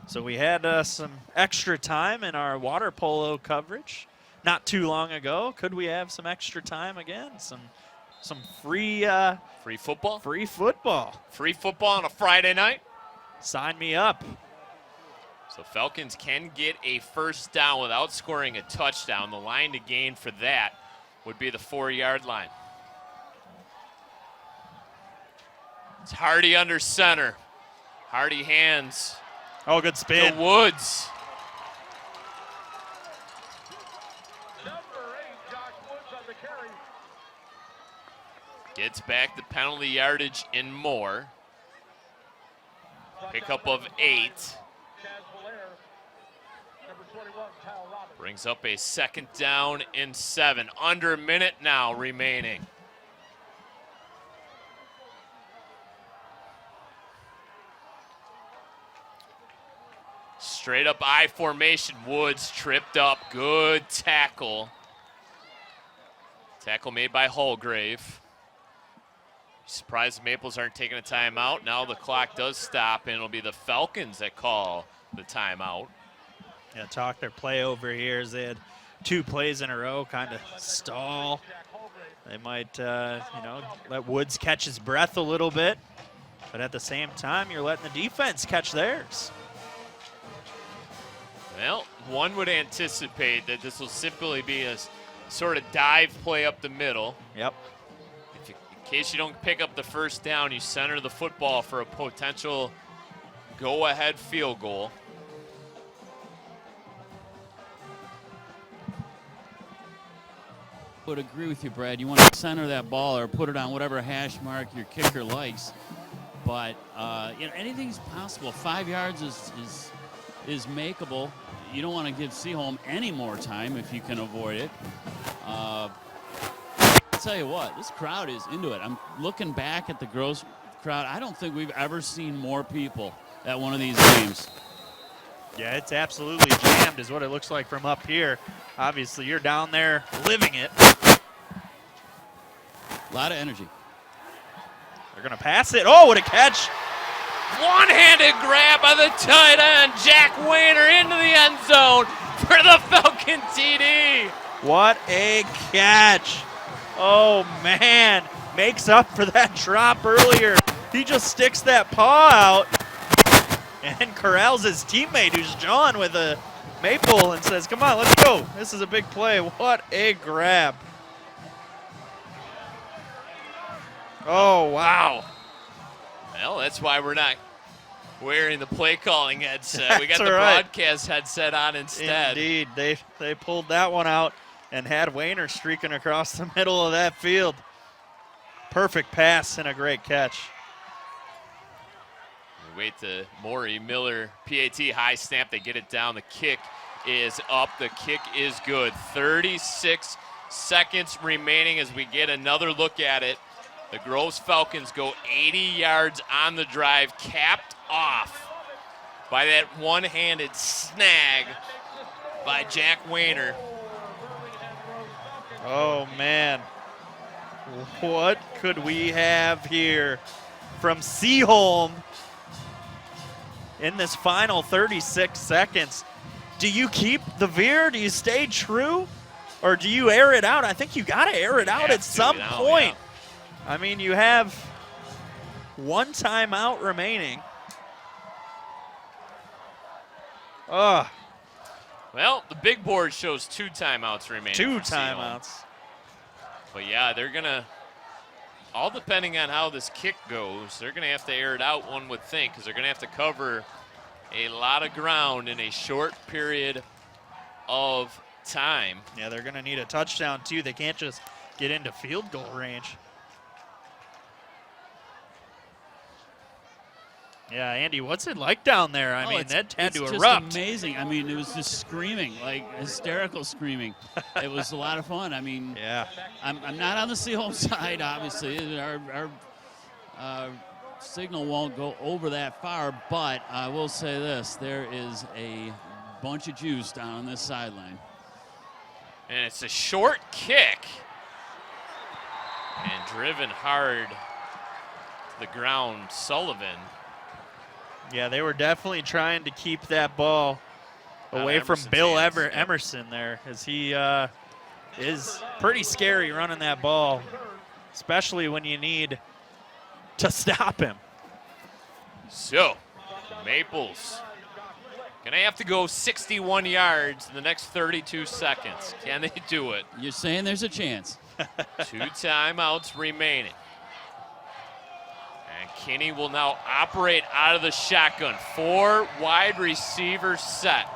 So we had some extra time in our water polo coverage not too long ago. Could we have some extra time again? Some free football? Free football. Free football on a Friday night? Sign me up. So Falcons can get a first down without scoring a touchdown. The line to gain for that would be the 4-yard line. It's Hardy under center. Hardy hands. Oh, good spin. To Woods. Number 8, Josh Woods on the carry. Gets back the penalty yardage and more. Pickup of 8. Brings up a second down and 7. Under a minute now remaining. Straight up I formation. Woods tripped up. Good tackle. Tackle made by Hallgrave. Surprised the Maples aren't taking a timeout. Now the clock does stop, and it'll be the Falcons that call the timeout. Yeah, talk their play over here as they had 2 plays in a row kind of stall. They might, let Woods catch his breath a little bit, but at the same time, you're letting the defense catch theirs. Well, one would anticipate that this will simply be a sort of dive play up the middle. Yep. In case you don't pick up the first down, you center the football for a potential go-ahead field goal. I would agree with you, Brad. You want to center that ball or put it on whatever hash mark your kicker likes. But anything's possible. 5 yards is makeable. You don't want to give Seaholm any more time if you can avoid it. I'll tell you what, this crowd is into it. I'm looking back at the Gross crowd. I don't think we've ever seen more people at one of these games. Yeah, it's absolutely jammed is what it looks like from up here. Obviously, you're down there living it. A lot of energy. They're going to pass it. Oh, what a catch. One-handed grab by the tight end, Jack Wayner, into the end zone for the Falcon TD. What a catch. Oh, man. Makes up for that drop earlier. He just sticks that paw out and corrals his teammate, who's John, with a maple and says, come on, let's go. This is a big play. What a grab. Oh, wow. Well, that's why we're not wearing the play calling headset. We got the right. broadcast headset on instead. Indeed. They pulled that one out and had Wayner streaking across the middle of that field. Perfect pass and a great catch. We wait the Maury Miller PAT high snap. They get it down. The kick is up. The kick is good. 36 seconds remaining as we get another look at it. The Groves Falcons go 80 yards on the drive, capped off by that one-handed snag by Jack Wayner. Oh, man. What could we have here from Seaholm in this final 36 seconds? Do you keep the veer? Do you stay true? Or do you air it out? I think you got to air it out at some point. Yeah. I mean, you have one timeout remaining. Well, the big board shows 2 timeouts remaining. 2 timeouts. But yeah, they're going to, all depending on how this kick goes, they're going to have to air it out, one would think, because they're going to have to cover a lot of ground in a short period of time. Yeah, they're going to need a touchdown, too. They can't just get into field goal range. Yeah, Andy, what's it like down there? I mean, that had to erupt. It's just amazing. I mean, it was just screaming, like hysterical screaming. It was a lot of fun. I mean, yeah. I'm not on the Seaholm side, obviously. Our signal won't go over that far, but I will say this. There is a bunch of juice down on this sideline. And it's a short kick. And driven hard to the ground, Sullivan. Yeah, they were definitely trying to keep that ball away from Bill Emerson there, as he is pretty scary running that ball, especially when you need to stop him. So, Maples going to have to go 61 yards in the next 32 seconds. Can they do it? You're saying there's a chance. 2 timeouts remaining. And Kinney will now operate out of the shotgun. 4 wide receivers set.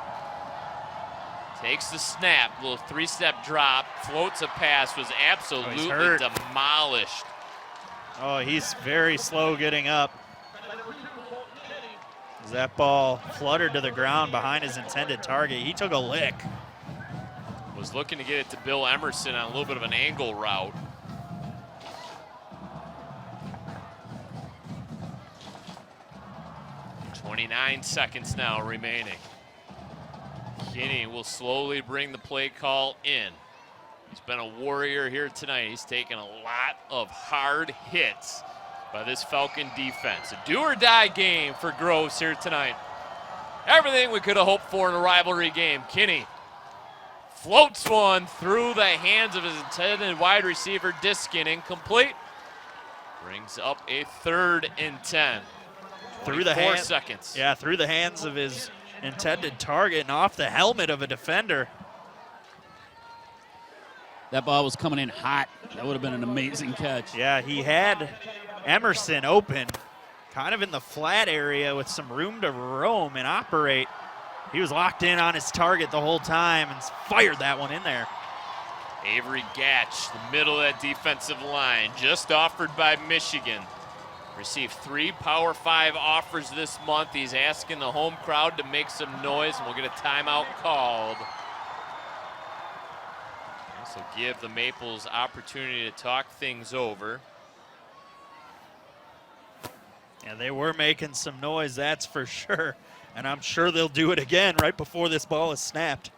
Takes the snap, little 3-step drop, floats a pass, was absolutely demolished. Oh, he's very slow getting up. As that ball fluttered to the ground behind his intended target, he took a lick. Was looking to get it to Bill Emerson on a little bit of an angle route. .29 seconds now remaining. Kinney will slowly bring the play call in. He's been a warrior here tonight. He's taken a lot of hard hits by this Falcon defense. A do-or-die game for Groves here tonight. Everything we could have hoped for in a rivalry game. Kinney floats one through the hands of his intended wide receiver, Diskin, incomplete. Brings up a 3rd and 10. Through the hands, seconds. Yeah, through the hands of his intended target and off the helmet of a defender. That ball was coming in hot. That would have been an amazing catch. Yeah, he had Emerson open, kind of in the flat area with some room to roam and operate. He was locked in on his target the whole time and fired that one in there. Avery Gatch, the middle of that defensive line, just offered by Michigan. Received 3 Power 5 offers this month. He's asking the home crowd to make some noise, and we'll get a timeout called. This will give the Maples opportunity to talk things over. Yeah, they were making some noise, that's for sure. And I'm sure they'll do it again right before this ball is snapped.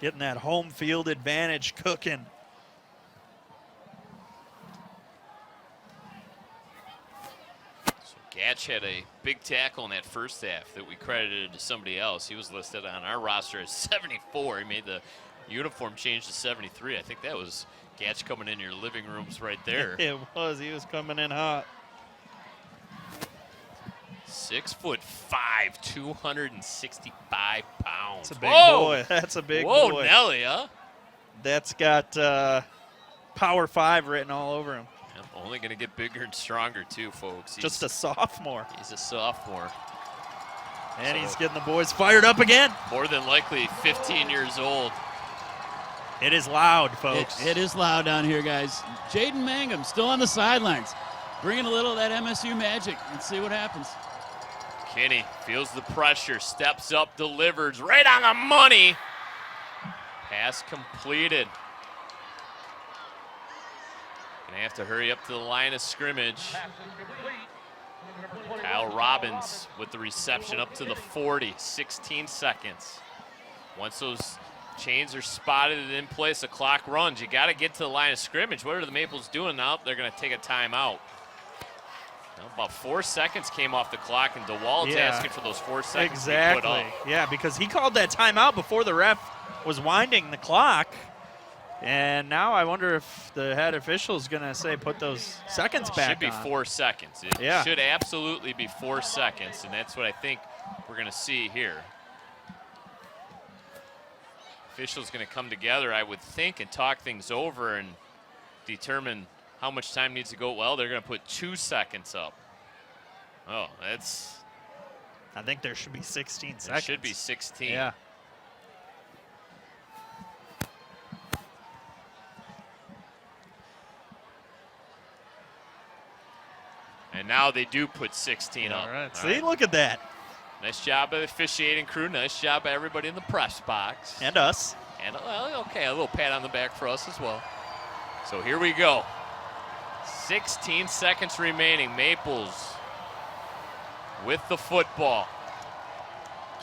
Getting that home field advantage cooking. So Gatch had a big tackle in that first half that we credited to somebody else. He was listed on our roster as 74. He made the uniform change to 73. I think that was Gatch coming in your living rooms right there. It was. He was coming in hot. 6'5", 265 pounds. That's a big boy. That's a big boy. Whoa, Nelly, huh? That's got Power 5 written all over him. Yep, only going to get bigger and stronger, too, folks. Just a sophomore. He's a sophomore. And he's getting the boys fired up again. More than likely 15 years old. It is loud, folks. It is loud down here, guys. Jaden Mangum still on the sidelines, bringing a little of that MSU magic. Let's see what happens. Kinney feels the pressure, steps up, delivers right on the money. Pass completed. Gonna have to hurry up to the line of scrimmage. Kyle Robbins with the reception up to the 40, 16 seconds. Once those chains are spotted and in place, the clock runs. You gotta get to the line of scrimmage. What are the Maples doing now? They're gonna take a timeout. Well, about 4 seconds came off the clock, and DeWald's asking for those 4 seconds to be put up. Yeah, because he called that timeout before the ref was winding the clock. And now I wonder if the head official is going to say put those seconds back Should be on. 4 seconds. It should absolutely be 4 seconds, and that's what I think we're going to see here. Officials going to come together, I would think, and talk things over and determine how much time needs to go. Well, they're going to put 2 seconds up. Oh, that's... I think there should be 16 seconds. There should be 16. Yeah. And now they do put 16 up. All right. See, look at that. Nice job by the officiating crew. Nice job by everybody in the press box. And us. And, well, okay, a little pat on the back for us as well. So here we go. 16 seconds remaining. Maples with the football.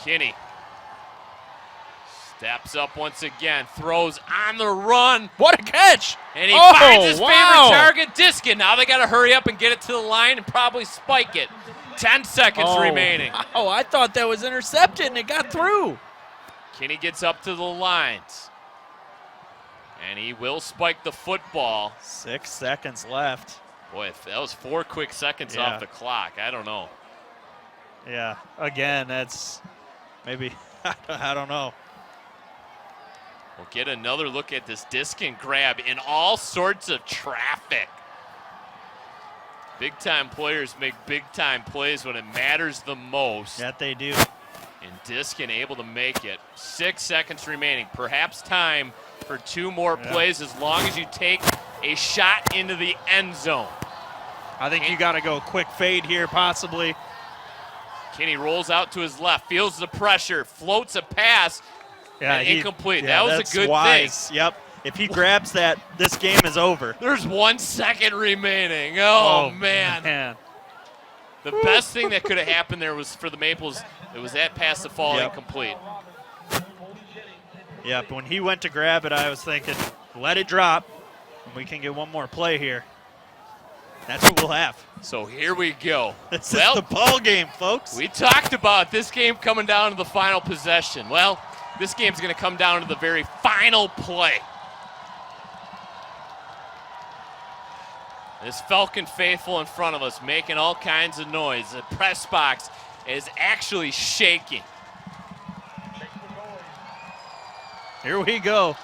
Kinney steps up once again, throws on the run. What a catch! And he finds his favorite target, Diskin. Now they got to hurry up and get it to the line and probably spike it. 10 seconds remaining. Oh, I thought that was intercepted and it got through. Kinney gets up to the lines. And he will spike the football. 6 seconds left. Boy, that was 4 quick seconds off the clock. I don't know. Yeah, again, that's maybe, I don't know. We'll get another look at this Diskin grab in all sorts of traffic. Big-time players make big-time plays when it matters the most. That they do. And Diskin able to make it. 6 seconds remaining. Perhaps time for 2 more plays as long as you take a shot into the end zone. I think you got to go quick fade here, possibly. Kenny rolls out to his left, feels the pressure, floats a pass, and incomplete. That was a good thing. Yep. If he grabs that, this game is over. There's 1 second remaining. Oh man. The best thing that could have happened there was for the Maples, it was that pass to fall incomplete. Yep, when he went to grab it, I was thinking, let it drop, and we can get one more play here. That's what we'll have. So here we go. This is the ball game, folks. We talked about this game coming down to the final possession. Well, this game's going to come down to the very final play. This Falcon faithful in front of us making all kinds of noise. The press box is actually shaking. Here we go.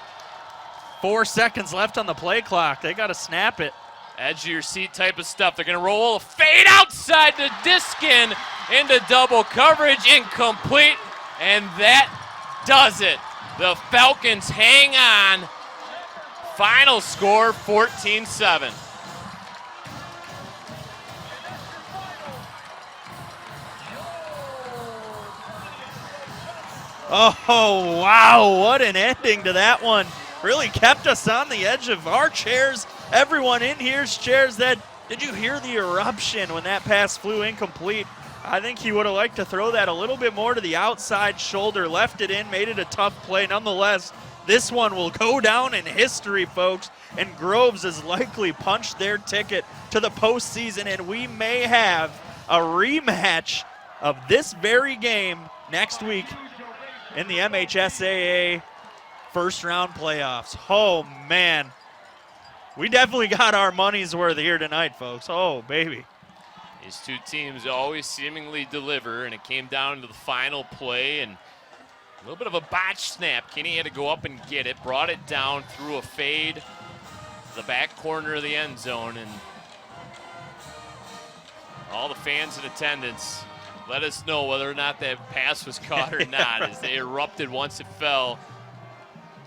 4 seconds left on the play clock. They got to snap it. Edge of your seat type of stuff. They're going to roll a fade outside the disc into double coverage, incomplete, and that does it. The Falcons hang on. Final score 14-7. Oh, wow, what an ending to that one. Really kept us on the edge of our chairs. Everyone in here's chairs. Did you hear the eruption when that pass flew incomplete? I think he would have liked to throw that a little bit more to the outside shoulder, left it in, made it a tough play. Nonetheless, this one will go down in history, folks, and Groves has likely punched their ticket to the postseason, and we may have a rematch of this very game next week in the MHSAA first round playoffs. Oh, man. We definitely got our money's worth here tonight, folks. Oh, baby. These two teams always seemingly deliver, and it came down to the final play, and a little bit of a botch snap. Kenny had to go up and get it, brought it down, threw a fade to the back corner of the end zone, and all the fans in attendance let us know whether or not that pass was caught or not as they erupted once it fell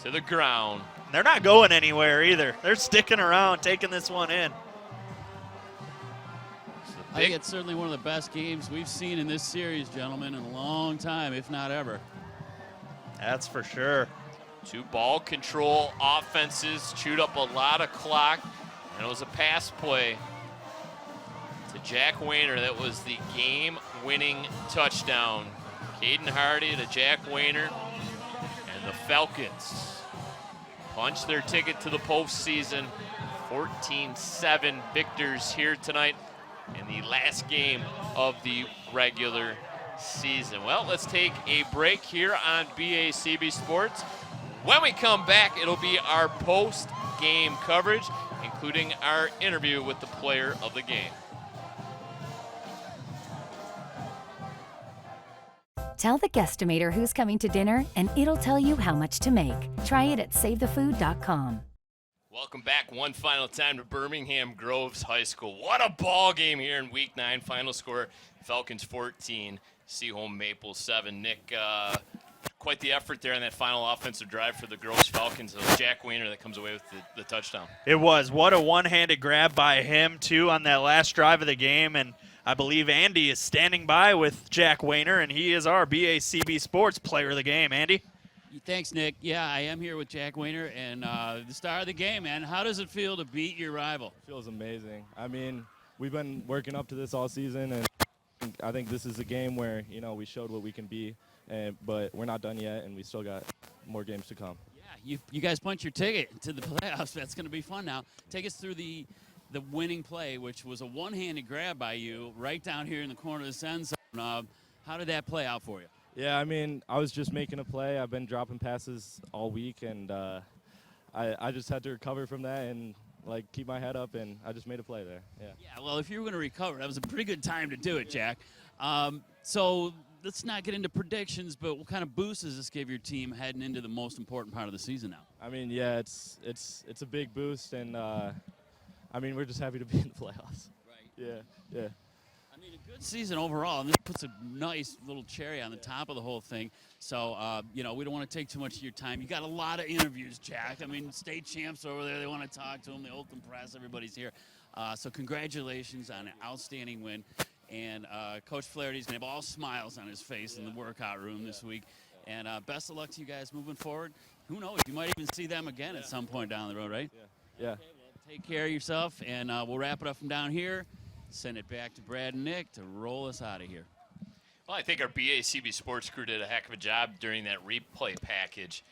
to the ground. They're not going anywhere either. They're sticking around, taking this one in. I think it's certainly one of the best games we've seen in this series, gentlemen, in a long time, if not ever. That's for sure. Two ball control offenses chewed up a lot of clock, and it was a pass play to Jack Wayner that was the game-winning touchdown. Caden Hardy to Jack Wayner, and the Falcons punch their ticket to the postseason. 14-7 victors here tonight in the last game of the regular season. Well, let's take a break here on BACB Sports. When we come back, it'll be our post-game coverage, including our interview with the player of the game. Tell the guesstimator who's coming to dinner, and it'll tell you how much to make. Try it at SaveTheFood.com. Welcome back one final time to Birmingham Groves High School. What a ball game here in Week 9. Final score, Falcons 14, Seaholm Maples 7. Nick, quite the effort there on that final offensive drive for the Groves Falcons. It was Jack Wayner that comes away with the touchdown. It was. What a one-handed grab by him, too, on that last drive of the game. And I believe Andy is standing by with Jack Wayner, and he is our BACB Sports player of the game. Andy? Thanks, Nick. Yeah, I am here with Jack Wayner, and the star of the game, man. How does it feel to beat your rival? Feels amazing. I mean, we've been working up to this all season, and I think this is a game where, you know, we showed what we can be, but we're not done yet, and we still got more games to come. Yeah, you guys punch your ticket to the playoffs. That's going to be fun now. Take us through the winning play, which was a one-handed grab by you right down here in the corner of the end zone. How did that play out for you? Yeah, I mean, I was just making a play. I've been dropping passes all week, and I just had to recover from that and, like, keep my head up, and I just made a play there. Yeah, well, if you were going to recover, that was a pretty good time to do it, Jack. So let's not get into predictions, but what kind of boost does this give your team heading into the most important part of the season now? I mean, yeah, it's a big boost, and, I mean, we're just happy to be in the playoffs. Right. Yeah. I mean, a good season overall, and this puts a nice little cherry on the top of the whole thing. So, you know, we don't want to take too much of your time. You got a lot of interviews, Jack. I mean, state champs over there, they want to talk to them. The Oakland Press, everybody's here. So congratulations on an outstanding win. And Coach Flaherty's going to have all smiles on his face in the workout room this week. And best of luck to you guys moving forward. Who knows? You might even see them again at some point down the road, right? Yeah. Okay, well, take care of yourself, and we'll wrap it up from down here. Send it back to Brad and Nick to roll us out of here. Well, I think our BACB Sports crew did a heck of a job during that replay package.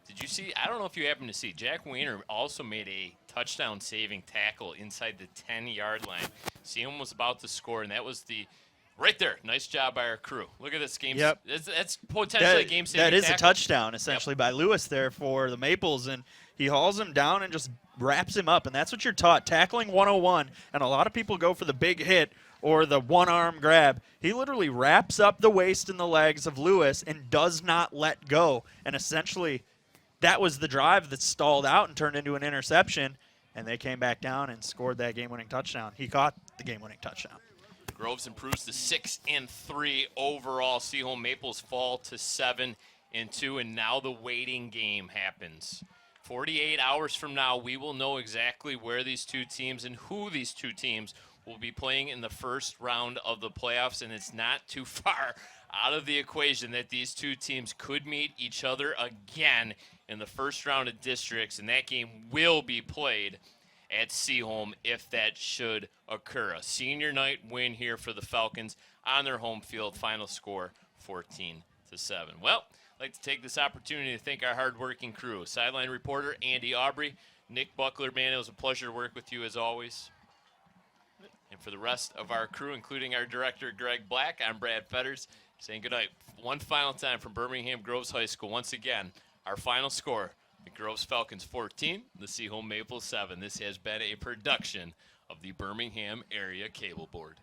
Did you see? I don't know if you happened to see. Jack Wayner also made a touchdown-saving tackle inside the 10-yard line. Seaholm was about to score, and that was right there. Nice job by our crew. Look at this game. Yep. That's potentially a game-saving tackle. That is a touchdown, essentially, by Lewis there for the Maples, and he hauls him down and just wraps him up, and that's what you're taught, tackling 101, and a lot of people go for the big hit or the one-arm grab. He literally wraps up the waist and the legs of Lewis and does not let go. And essentially, that was the drive that stalled out and turned into an interception, and they came back down and scored that game-winning touchdown. He caught the game-winning touchdown. Groves improves to 6-3 overall. Seaholm Maples fall to 7-2, and now the waiting game happens. 48 hours from now, we will know exactly where these two teams and who these two teams will be playing in the first round of the playoffs, and it's not too far out of the equation that these two teams could meet each other again in the first round of districts, and that game will be played at Seaholm if that should occur. A senior night win here for the Falcons on their home field. Final score 14-7. Well, I'd like to take this opportunity to thank our hardworking crew. Sideline reporter Andy Aubrey, Nick Buckler, man, it was a pleasure to work with you as always. And for the rest of our crew, including our director, Greg Black, I'm Brad Fetters, saying goodnight. One final time from Birmingham Groves High School. Once again, our final score, the Groves Falcons 14, the Seaholm Maples 7. This has been a production of the Birmingham Area Cable Board.